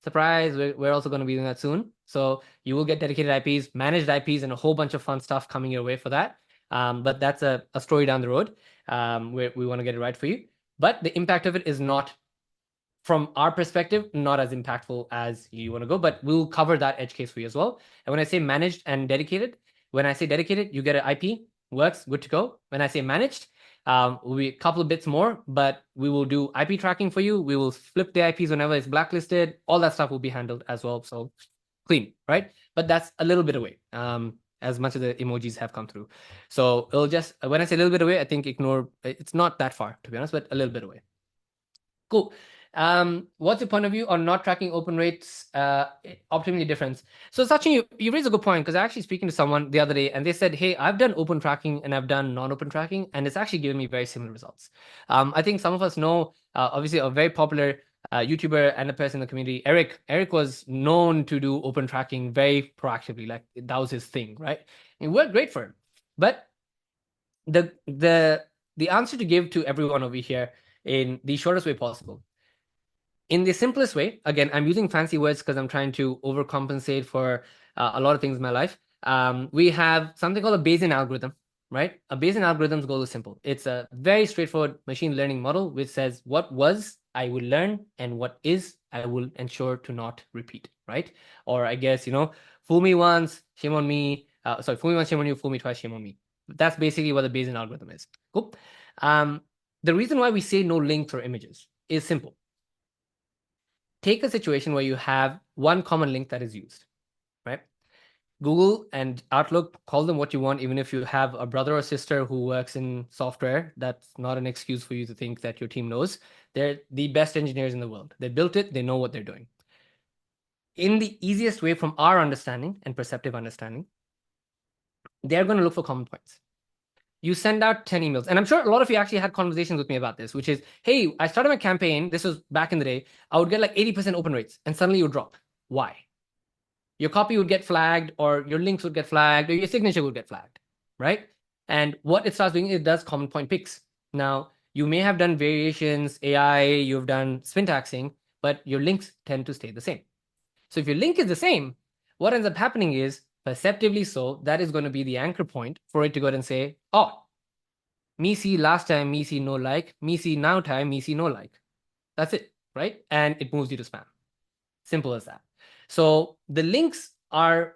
surprise, we're also going to be doing that soon. So you will get dedicated IPs, managed IPs, and a whole bunch of fun stuff coming your way for that. But that's a story down the road where we want to get it right for you. But the impact of it is not, from our perspective, not as impactful as you want to go. But we'll cover that edge case for you as well. And when I say managed and dedicated, when I say dedicated, you get an IP, works, good to go. When I say managed, will be a couple of bits more, but we will do IP tracking for you. We will flip the IPs whenever it's blacklisted. All that stuff will be handled as well. So clean, right? But that's a little bit away, as much as the emojis have come through. So it'll just, when I say a little bit away, I think ignore, it's not that far, to be honest, but a little bit away. Cool. What's your point of view on not tracking open rates optimally difference? So Sachin, you raised a good point, because I actually speaking to someone the other day and they said, hey, I've done open tracking and I've done non-open tracking, and it's actually given me very similar results. I think some of us know, obviously, a very popular YouTuber and a person in the community, Eric. Eric was known to do open tracking very proactively, like that was his thing, right? It worked great for him. But the answer to give to everyone over here in the shortest way possible, in the simplest way, again, I'm using fancy words because I'm trying to overcompensate for a lot of things in my life. We have something called a Bayesian algorithm, right? A Bayesian algorithm's goal is simple. It's a very straightforward machine learning model which says what was, I will learn, and what is, I will ensure to not repeat, right? Or I guess, fool me once, shame on me. Fool me once, shame on you, fool me twice, shame on me. That's basically what the Bayesian algorithm is. Cool. The reason why we say no links or images is simple. Take a situation where you have one common link that is used, right? Google and Outlook, call them what you want, even if you have a brother or sister who works in software. That's not an excuse for you to think that your team knows. They're the best engineers in the world. They built it, they know what they're doing. In the easiest way from our understanding and perceptive understanding, they're going to look for common points. You send out 10 emails. And I'm sure a lot of you actually had conversations with me about this, which is, hey, I started my campaign. This was back in the day. I would get like 80% open rates and suddenly you would drop. Why? Your copy would get flagged, or your links would get flagged, or your signature would get flagged, right? And what it starts doing, it does common point picks. Now, you may have done variations, AI, you've done syntaxing, but your links tend to stay the same. So if your link is the same, what ends up happening is, perceptively so, that is going to be the anchor point for it to go ahead and say, oh, me see last time, me see no like, me see now time, me see no like. That's it, right? And it moves you to spam. Simple as that. So the links are,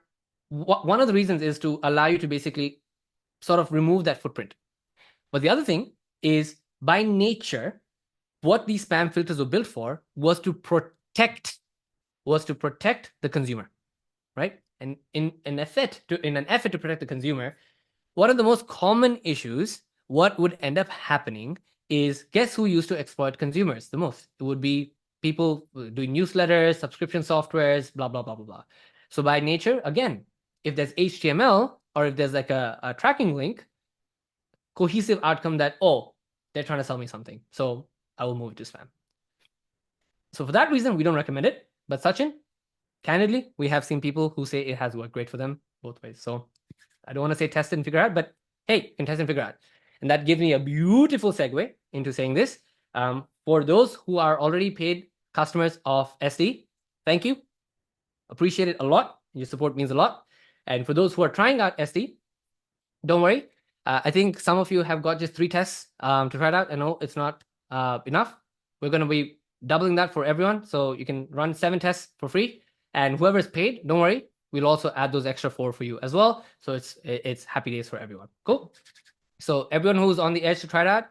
one of the reasons is to allow you to basically sort of remove that footprint. But the other thing is, by nature, what these spam filters were built for was to protect the consumer, right? And in an effort to protect the consumer, one of the most common issues what would end up happening is, guess who used to exploit consumers the most? It would be people doing newsletters, subscription softwares, blah, blah, blah, blah, blah. So by nature, again, if there's HTML or if there's like a tracking link, cohesive outcome that, oh, they're trying to sell me something. So I will move it to spam. So for that reason, we don't recommend it. But Sachin, candidly, we have seen people who say it has worked great for them both ways. So I don't want to say test it and figure out, but hey, you can test and figure out. And that gives me a beautiful segue into saying this. For those who are already paid customers of SD, thank you. Appreciate it a lot. Your support means a lot. And for those who are trying out SD, don't worry. I think some of you have got just 3 tests to try it out. I know it's not enough. We're going to be doubling that for everyone. So you can run 7 tests for free. And whoever's paid, don't worry. We'll also add those extra 4 for you as well. So it's happy days for everyone. Cool. So everyone who's on the edge to try it out,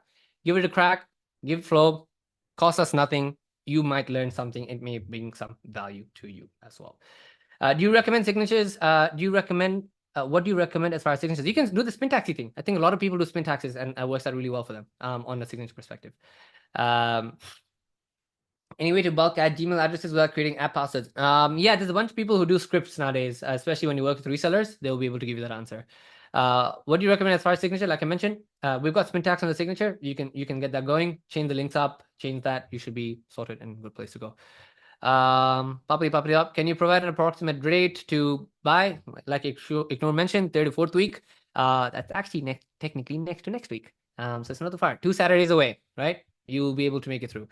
give it a crack, give it a flow, cost us nothing. You might learn something. It may bring some value to you as well. Do you recommend signatures? What do you recommend as far as signatures? You can do the spin taxi thing. I think a lot of people do spin taxes and it works out really well for them on the signature perspective. Any way to bulk add Gmail addresses without creating app passwords? Yeah, there's a bunch of people who do scripts nowadays, especially when you work with resellers. They'll be able to give you that answer. What do you recommend as far as signature? Like I mentioned, we've got spin tax on the signature. You can get that going. Change the links up. Change that. You should be sorted and good place to go. Poppy up. Can you provide an approximate rate to buy? Like Ignore mentioned, third to fourth week. That's actually technically next to next week. So it's not too far. 2 Saturdays away, right? You'll be able to make it through.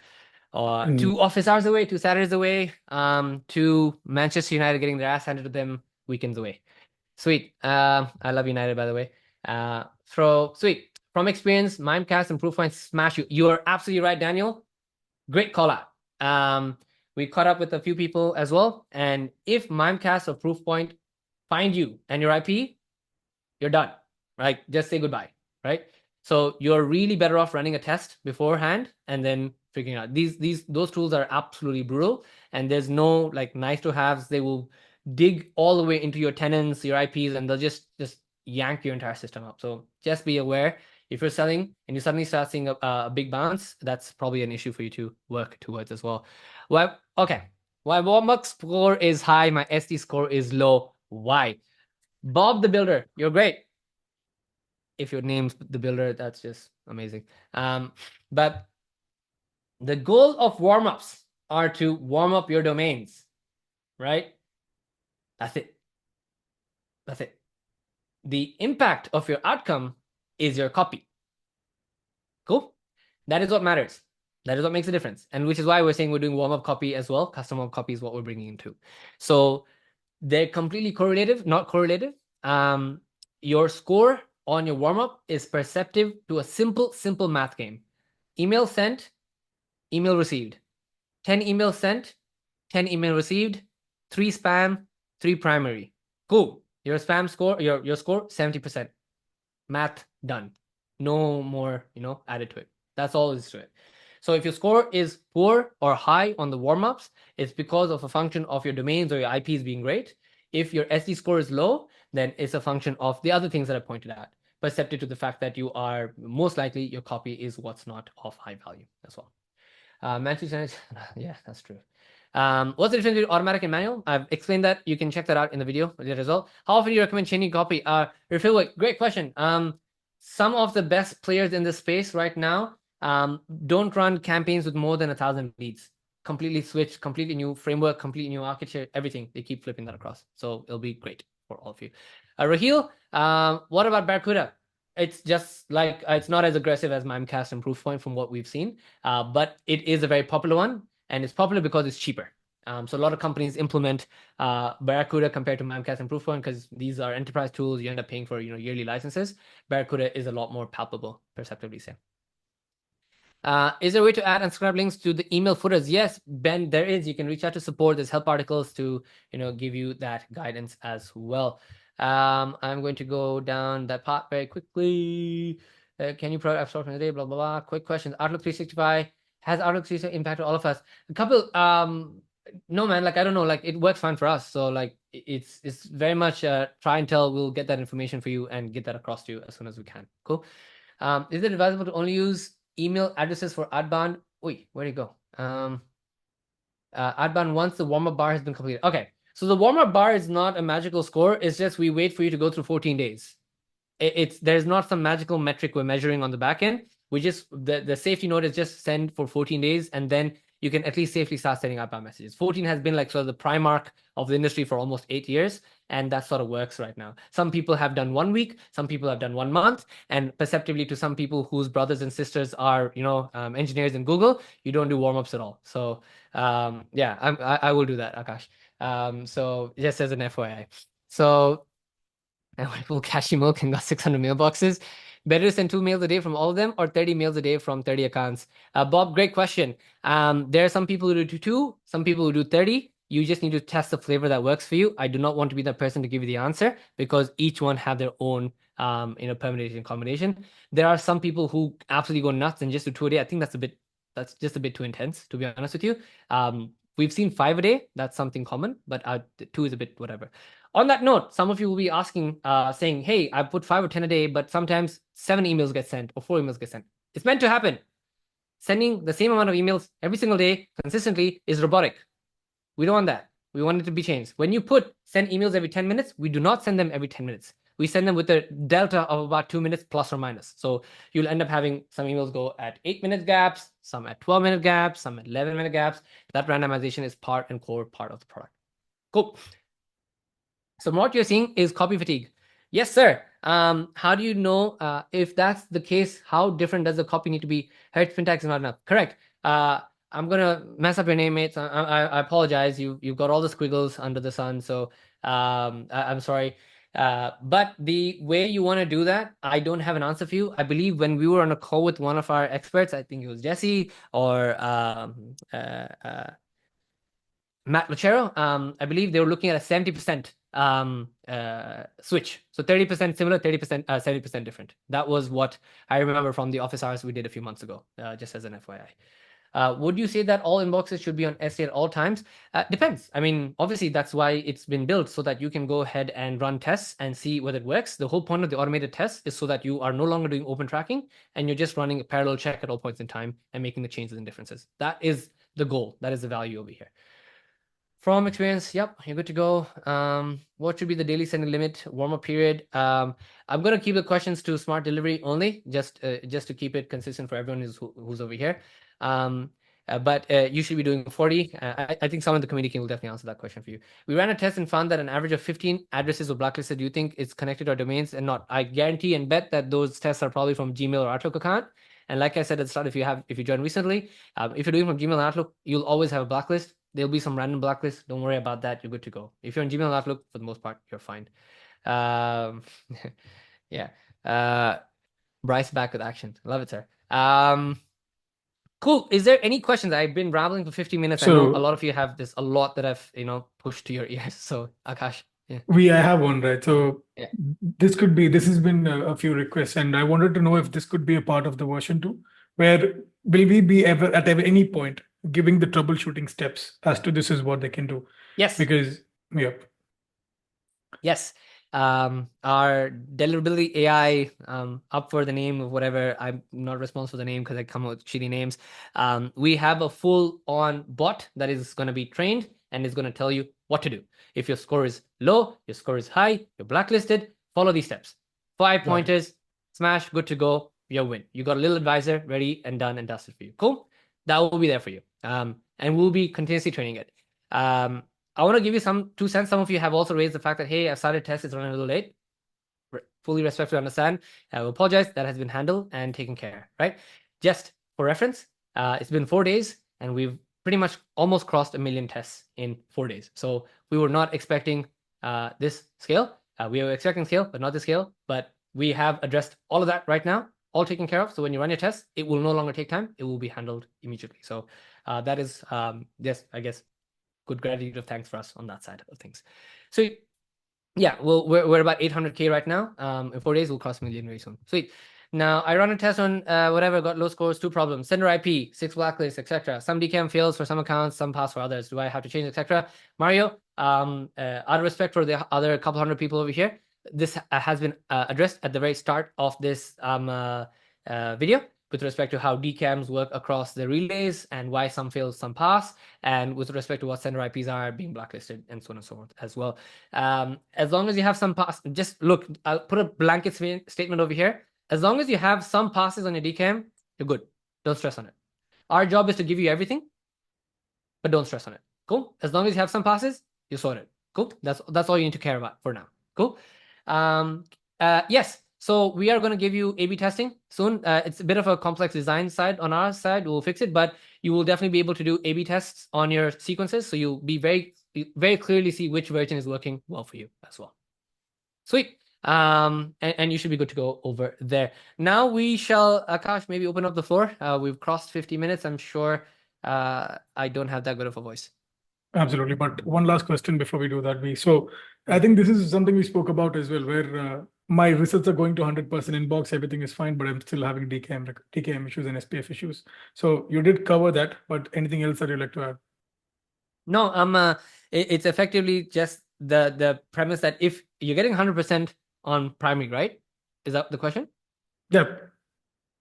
2 office hours away, 2 Saturdays away. 2 Manchester United getting their ass handed to them weekends away. Sweet. I love United, by the way. Sweet. From experience, Mimecast and Proofpoint smash you. You are absolutely right, Daniel. Great call out. We caught up with a few people as well. And if Mimecast or Proofpoint find you and your IP, you're done, right? Just say goodbye, right? So you're really better off running a test beforehand and then figuring out. Those tools are absolutely brutal, and there's no like nice to haves. They will dig all the way into your tenants, your IPs, and they'll just yank your entire system up. So just be aware. If you're selling and you suddenly start seeing a big bounce, that's probably an issue for you to work towards as well. Well, okay. Why Warmuck score is high, my SD score is low. Why? Bob the Builder, you're great. If your name's the Builder, that's just amazing. But the goal of warm-ups are to warm up your domains, right? That's it. That's it. The impact of your outcome is your copy. Cool? That is what matters. That is what makes a difference. And which is why we're saying we're doing warm-up copy as well. Custom warm copy is what we're bringing into. So they're completely correlative, not correlative. Your score on your warm-up is perceptive to a simple math game. Email sent, email received. 10 emails sent, 10 email received, 3 spam, 3 primary. Cool. Your spam score, your score, 70%. Math done. No more, added to it. That's all there is to it. So if your score is poor or high on the warm-ups, it's because of a function of your domains or your IPs being great. If your SD score is low, then it's a function of the other things that I pointed out, perceptive to the fact that you are most likely your copy is what's not of high value as well. Yeah, that's true. What's the difference between automatic and manual? I've explained that. You can check that out in the video with the result. How often do you recommend changing copy? Refill, great question. Some of the best players in this space right now don't run campaigns with more than 1,000 leads. Completely switched, completely new framework, completely new architecture, everything. They keep flipping that across. So it'll be great for all of you. Raheel, what about Barracuda? It's just like, it's not as aggressive as Mimecast and Proofpoint from what we've seen, but it is a very popular one, and it's popular because it's cheaper. So a lot of companies implement Barracuda compared to Mimecast and Proofpoint because these are enterprise tools. You end up paying for yearly licenses. Barracuda is a lot more palpable, perceptively so. Is there a way to add unsubscribe links to the email footers? Yes, Ben, there is. You can reach out to support. There's help articles to give you that guidance as well. I'm going to go down that part very quickly. Can you provide abstract from the day? Blah blah blah. Quick questions. Outlook 365 has Outlook 365 impacted all of us? A couple. No man, like I don't know, like it works fine for us. So like it's very much try and tell. We'll get that information for you and get that across to you as soon as we can. Cool. Is it advisable to only use email addresses for outbound? Wait, where'd it go? Outbound once the warm-up bar has been completed. Okay, so the warm-up bar is not a magical score. It's just we wait for you to go through 14 days. It's there's not some magical metric we're measuring on the back end. We just the safety note is just send for 14 days, and then you can at least safely start sending outbound messages. 14 has been like sort of the prime mark of the industry for almost 8 years, and that sort of works right now. Some people have done 1 week, some people have done 1 month, and perceptively to some people whose brothers and sisters are engineers in Google, you don't do warm ups at all. So yeah, I will do that, Akash. So just as an FYI. So and went full cashew milk and got 600 mailboxes. Better to send 2 mails a day from all of them or 30 mails a day from 30 accounts? Bob, great question. There are some people who do two, some people who do 30. You just need to test the flavor that works for you. I do not want to be that person to give you the answer because each one have their own permutation combination. There are some people who absolutely go nuts and just do 2 a day. I think that's just a bit too intense, to be honest with you. We've seen 5 a day. That's something common, but 2 is a bit whatever. On that note, some of you will be asking, saying, hey, I put 5 or 10 a day, but sometimes 7 emails get sent or 4 emails get sent. It's meant to happen. Sending the same amount of emails every single day consistently is robotic. We don't want that. We want it to be changed. When you put send emails every 10 minutes, we do not send them every 10 minutes. We send them with a delta of about 2 minutes plus or minus. So you'll end up having some emails go at 8 minute gaps, some at 12 minute gaps, some at 11 minute gaps. That randomization is part and core part of the product. Cool. So what you're seeing is copy fatigue. Yes, sir. How do you know if that's the case? How different does the copy need to be? Hertz syntax is not enough. Correct. I'm gonna mess up your name, mates. I apologize. You've got all the squiggles under the sun, so I'm sorry. But the way you want to do that, I don't have an answer for you. I believe when we were on a call with one of our experts, I think it was Jesse or Matt Lucero, I believe they were looking at a 70% switch. So 30% similar, 30%, 70% different. That was what I remember from the office hours we did a few months ago, just as an FYI. Would you say that all inboxes should be on SA at all times? Depends. I mean, obviously, that's why it's been built so that you can go ahead and run tests and see whether it works. The whole point of the automated test is so that you are no longer doing open tracking and you're just running a parallel check at all points in time and making the changes and differences. That is the goal. That is the value over here. From experience, yep, you're good to go. What should be the daily sending limit, warm-up period? I'm gonna keep the questions to SmartDelivery only, just to keep it consistent for everyone who's over here. But you should be doing 40. I think someone in the community will definitely answer that question for you. We ran a test and found that an average of 15 addresses were blacklisted. Do you think it's connected to our domains and not? I guarantee and bet that those tests are probably from Gmail or Outlook account. And like I said at the start, if you joined recently, if you're doing from Gmail and Outlook, you'll always have a blacklist. There'll be some random blacklist. Don't worry about that. You're good to go. If you're on Gmail and Outlook, for the most part, you're fine. Yeah. Bryce back with action. Love it, sir. Cool. Is there any questions? I've been rambling for 50 minutes. I know a lot of you have a lot that I've pushed to your ears. So Akash, yeah. I have one, right? So Yeah. this has been a few requests, and I wanted to know if this could be a part of the version 2, where will we be ever at any point giving the troubleshooting steps as to this is what they can do? Yes. Because, yep. Yes. Our deliverability AI, up for the name of whatever. I'm not responsible for the name because I come up with shitty names. We have a full-on bot that is going to be trained and is going to tell you what to do. If your score is low, your score is high, you're blacklisted, follow these steps. 5 pointers, smash, good to go, you win. You got a little advisor ready and done and dusted for you. Cool. That will be there for you. And we'll be continuously training it. I want to give you some 2 cents. Some of you have also raised the fact that, hey, I've started tests, it's running a little late. Fully respectfully understand. I will apologize. That has been handled and taken care, right? Just for reference, it's been 4 days and we've pretty much almost crossed 1 million tests in 4 days. So we were not expecting this scale. We were expecting scale, but not this scale. But we have addressed all of that right now, all taken care of. So when you run your tests, it will no longer take time. It will be handled immediately. So that is, yes, I guess, good gratitude of thanks for us on that side of things. So yeah, well, we're about 800K right now. In 4 days, we'll cross 1 million very soon. Sweet. Now I run a test on whatever, got low scores, 2 problems, sender IP, 6 blacklists, etc. Some DKIM fails for some accounts, some pass for others. Do I have to change, etc.? Mario, out of respect for the other couple hundred people over here, this has been addressed at the very start of this video with respect to how DCAMs work across the relays and why some fail, some pass, and with respect to what sender IPs are being blacklisted and so on and so forth as well. As long as you have some pass, just look, I'll put a blanket statement over here. As long as you have some passes on your DCAM, you're good. Don't stress on it. Our job is to give you everything, but don't stress on it. Cool. As long as you have some passes, you sort it. Cool. That's all you need to care about for now. Cool. Yes. So we are going to give you A/B testing soon. It's a bit of a complex design side on our side. We'll fix it, but you will definitely be able to do A/B tests on your sequences. So you'll be very clearly see which version is working well for you as well. Sweet. And you should be good to go over there. Now we shall, Akash, maybe open up the floor. We've crossed 50 minutes. I'm sure I don't have that good of a voice. Absolutely. But one last question before we do that. So I think this is something we spoke about as well, where my results are going to 100% inbox, everything is fine, but I'm still having DKM issues and SPF issues. So you did cover that, but anything else that you'd like to add? No, it's effectively just the premise that if you're getting 100% on primary, right? Is that the question? Yep.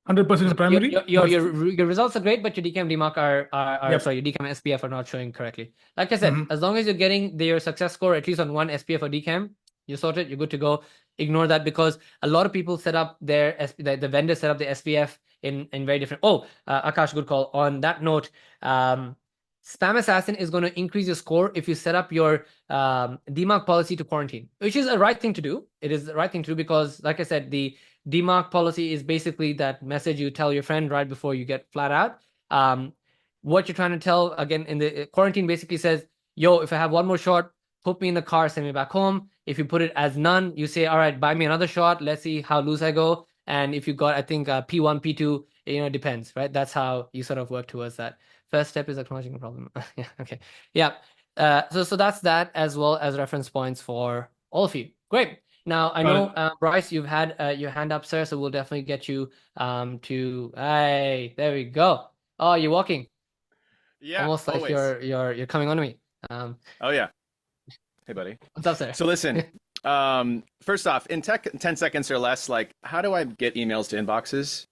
100% in primary. Your results are great, but your DCAM DMARC Yep. sorry, your DCAM SPF are not showing correctly. Like I said, as long as you're getting your success score at least on one SPF or DCAM, you're sorted, you're good to go. Ignore that because a lot of people set up their the vendors set up the SPF in very different. Akash, good call. On that note, Spam Assassin is going to increase your score if you set up your DMARC policy to quarantine, which is a right thing to do. It is the right thing to do because, like I said, the DMARC policy is basically that message you tell your friend right before you get flat out. What you're trying to tell, again, in the quarantine basically says, yo, if I have one more shot, put me in the car, send me back home. If you put it as none, you say, all right, buy me another shot. Let's see how loose I go. And if you got, I think, P1, P2, it depends, right? That's how you sort of work towards that. First step is acknowledging a problem. Yeah, okay. Yeah. So that's that, as well as reference points for all of you. Great. Now, I know, Bryce, you've had your hand up, sir, so we'll definitely get you hey, there we go. Oh, you're walking. Yeah, Almost like always. you're coming on to me. Oh yeah. Hey, buddy. What's up, sir? So listen, first off, in 10 seconds or less, like, how do I get emails to inboxes?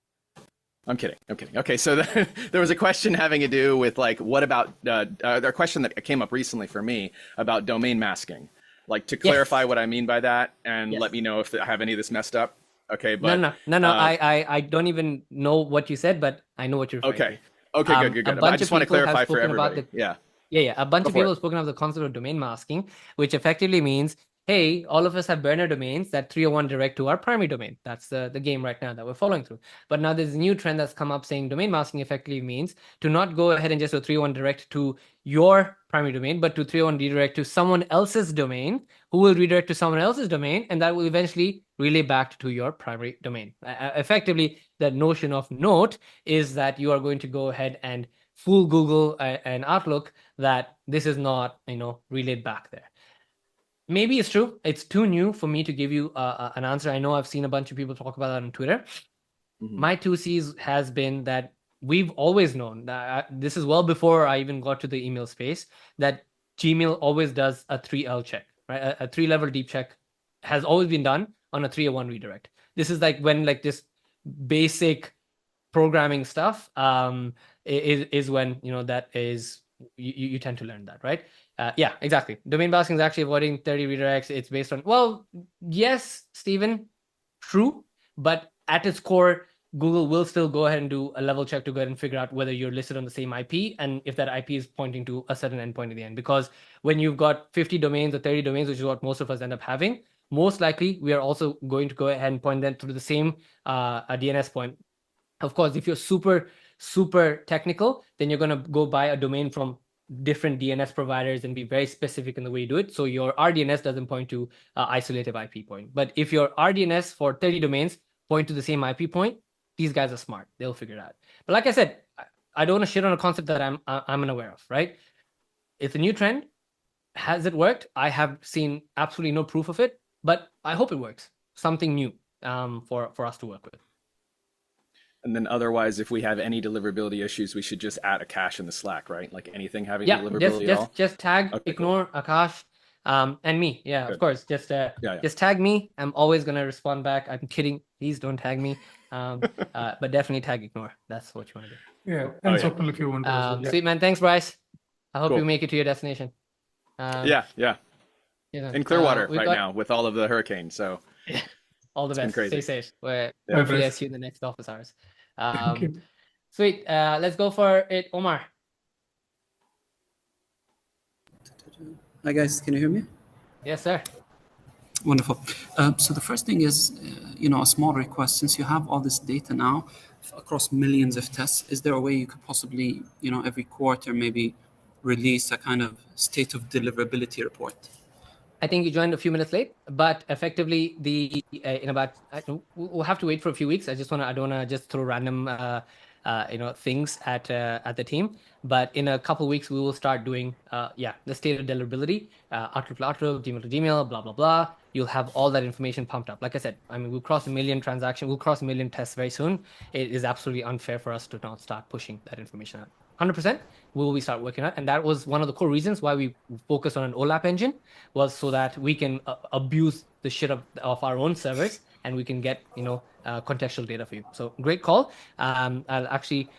I'm kidding. Okay, so there was a question having to do with, like, what about a question that came up recently for me about domain masking. Like, to clarify what I mean by that, and let me know if I have any of this messed up. Okay, but no. I don't even know what you said, but I know what you're referring to. Okay, good. But I just want to clarify for everybody. Yeah. A bunch of people have spoken of the concept of domain masking, which effectively means, hey, all of us have burner domains that 301 direct to our primary domain. That's the game right now that we're following through. But now there's a new trend that's come up saying domain masking effectively means to not go ahead and just do 301 direct to your primary domain, but to 301 redirect to someone else's domain, who will redirect to someone else's domain, and that will eventually relay back to your primary domain. Effectively, the notion of note is that you are going to go ahead and fool Google and Outlook that this is not, relayed back there. Maybe it's true. It's too new for me to give you an answer. I know I've seen a bunch of people talk about that on Twitter. My 2Cs has been that we've always known that this is well before I even got to the email space, that Gmail always does a 3L check, right? A 3-level deep check has always been done on a 301 redirect. This is like when this basic programming stuff is when that is you tend to learn that, right? Yeah, exactly. Domain masking is actually avoiding 30 redirects. It's based on, well, yes, Stephen, true, but at its core, Google will still go ahead and do a level check to go ahead and figure out whether you're listed on the same IP and if that IP is pointing to a certain endpoint at the end. Because when you've got 50 domains or 30 domains, which is what most of us end up having, most likely we are also going to go ahead and point them to the same DNS point. Of course, if you're super technical, then you're going to go buy a domain from different DNS providers and be very specific in the way you do it. So your RDNS doesn't point to isolated IP point. But if your RDNS for 30 domains point to the same IP point, these guys are smart. They'll figure it out. But like I said, I don't want to shit on a concept that I'm unaware of, right? It's a new trend. Has it worked? I have seen absolutely no proof of it, but I hope it works. Something new for us to work with. And then otherwise, if we have any deliverability issues, we should just add a cache in the Slack, right? Like anything having deliverability at all? Just tag, ignore Akash, and me. Yeah, of course. Just tag me. I'm always gonna respond back. I'm kidding. Please don't tag me. But definitely tag Ignore. That's what you want to do. Yeah, Oh, and yeah. Swapnil if you want to as well. Yeah. Sweet man. Thanks, Bryce. I hope Cool. you make it to your destination. Yeah. Yeah. In Clearwater we've right got now with all of the hurricanes. So all the been best. crazy. Stay safe. Yeah. Hopefully I Bryce. see you in the next office hours. Thank you. Sweet. Let's go for it, Omar. Hi guys, can you hear me? Yes, sir. Wonderful. So the first thing is, a small request. Since you have all this data now across millions of tests, is there a way you could possibly, every quarter maybe release a kind of state of deliverability report? I think you joined a few minutes late, but effectively we'll have to wait for a few weeks. I don't wanna just throw random things at the team. But in a couple of weeks, we will start doing the state of deliverability, Outlook to Outlook, Gmail to Gmail, blah blah blah. You'll have all that information pumped up. Like I said, I mean, we'll cross 1 million transactions, we'll cross 1 million tests very soon. It is absolutely unfair for us to not start pushing that information out. 100% will we start working on, and that was one of the core reasons why we focused on an OLAP engine, was so that we can abuse the shit of our own servers and we can get contextual data for you. So great call. I'll actually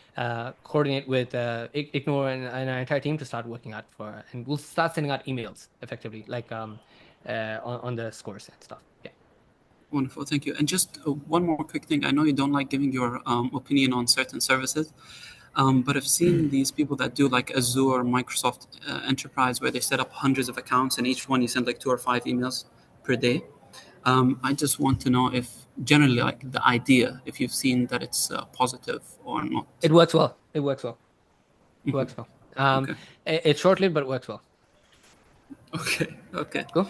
coordinate with Ignore and our entire team to start working out and we'll start sending out emails effectively, like on the scores and stuff. Yeah. Wonderful, thank you. And just one more quick thing. I know you don't like giving your opinion on certain services, but I've seen these people that do like Azure, Microsoft Enterprise, where they set up hundreds of accounts and each one you send like 2 or 5 emails per day. I just want to know if generally like the idea, if you've seen that it's positive or not. It works well. Okay. It's short-lived, but it works well. Okay. Cool.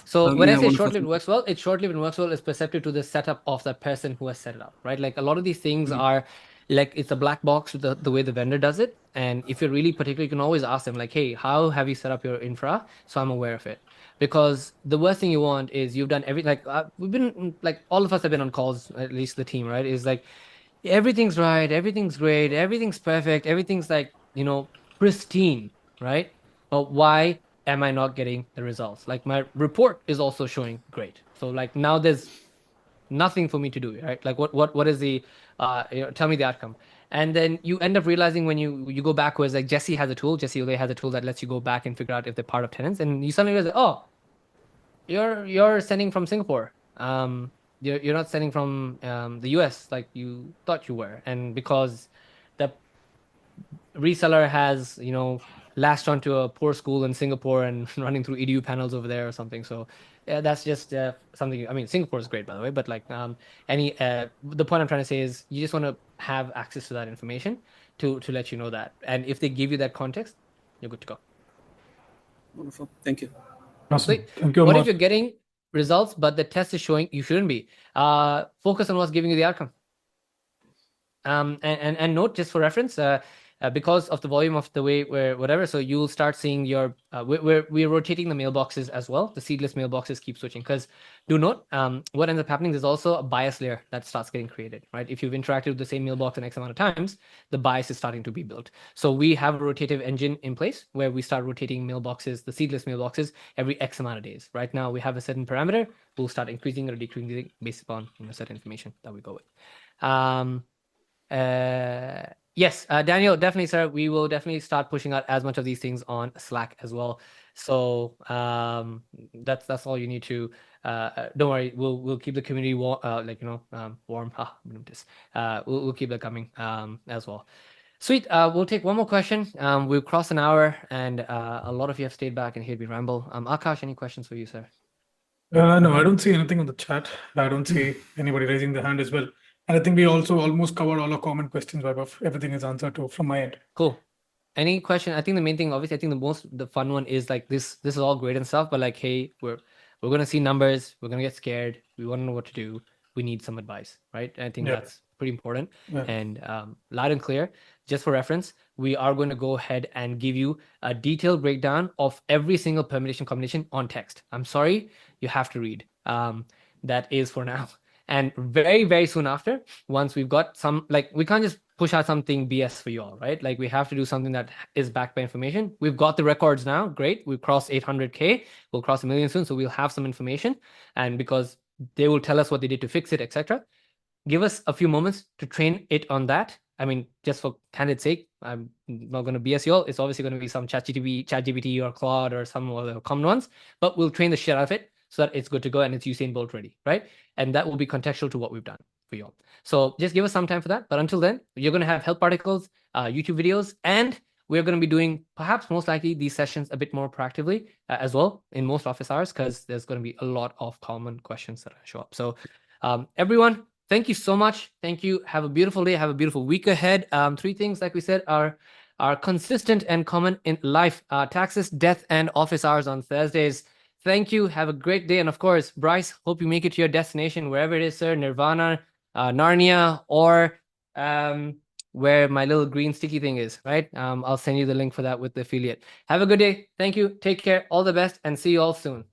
So when I say wonderful. short-lived works well, it's short-lived and works well is perceptive to the setup of the person who has set it up, right? Like a lot of these things are like, it's a black box with the way the vendor does it. And if you're really particular, you can always ask them like, hey, how have you set up your infra? So I'm aware of it. Because the worst thing you want is you've done everything, like we've been, like all of us have been on calls, at least the team, right? Is like, everything's right, everything's great, everything's perfect, everything's like, pristine, right? But why am I not getting the results? Like my report is also showing great. So like now there's nothing for me to do, right? Like what is the tell me the outcome. And then you end up realizing when you go backwards, like Jesse has a tool, Jesse Ole has a tool that lets you go back and figure out if they're part of tenants, and you suddenly realize, oh, you're sending from Singapore. You're not sending from the US like you thought you were, and because the reseller has latched onto a poor school in Singapore and running through edu panels over there or something. So yeah, that's just something. I mean, Singapore is great, by the way, but like the point I'm trying to say is you just want to have access to that information to let you know that, and if they give you that context, you're good to go. Wonderful, thank you. Awesome. Sweet. Thank you. What if you're getting results but the test is showing you shouldn't be? Focus on what's giving you the outcome. And note, just for reference, because of the volume of the way where whatever, so you'll start seeing your we're rotating the mailboxes as well. The seedless mailboxes keep switching, because do note what ends up happening is also a bias layer that starts getting created, right? If you've interacted with the same mailbox an X amount of times, the bias is starting to be built. So we have a rotative engine in place where we start rotating mailboxes, the seedless mailboxes, every X amount of days. Right now we have a certain parameter. We'll start increasing or decreasing based upon certain information that we go with. Yes, Daniel, definitely, sir. We will definitely start pushing out as much of these things on Slack as well. So that's all you need to. Don't worry, we'll keep the community warm. Warm. We'll keep that coming as well. Sweet. We'll take one more question. We've crossed an hour, and a lot of you have stayed back and heard me ramble. Akash, any questions for you, sir? No, I don't see anything on the chat. I don't see anybody raising their hand as well. And I think we also almost covered all our common questions, Vaibhav. Everything is answered from my end. Cool. Any question? I think the main thing, obviously, I think the fun one is like this is all great and stuff, but like, hey, we're gonna see numbers, we're gonna get scared, we want to know what to do, we need some advice, right? And I think that's pretty important. And loud and clear, just for reference, we are going to go ahead and give you a detailed breakdown of every single permutation combination on text. I'm sorry, you have to read. That is for now. And very, very soon after, once we've got some, like, we can't just push out something BS for you all, right? Like, we have to do something that is backed by information. We've got the records now. Great. We've crossed 800K. We'll cross 1 million soon. So we'll have some information. And because they will tell us what they did to fix it, etc. give us a few moments to train it on that. I mean, just for candidate's sake, I'm not going to BS you all. It's obviously going to be some ChatGPT or Claude or some other common ones, but we'll train the shit out of it so that it's good to go and it's Usain Bolt ready, right? And that will be contextual to what we've done for you all. So just give us some time for that. But until then, you're going to have help articles, YouTube videos, and we're going to be doing perhaps most likely these sessions a bit more proactively as well in most office hours, because there's going to be a lot of common questions that show up. So everyone, thank you so much. Thank you. Have a beautiful day. Have a beautiful week ahead. Three things, like we said, are consistent and common in life: taxes, death, and office hours on Thursdays. Thank you. Have a great day. And of course, Bryce, hope you make it to your destination, wherever it is, sir. Nirvana, Narnia, or where my little green sticky thing is, right? I'll send you the link for that with the affiliate. Have a good day. Thank you. Take care. All the best, and see you all soon.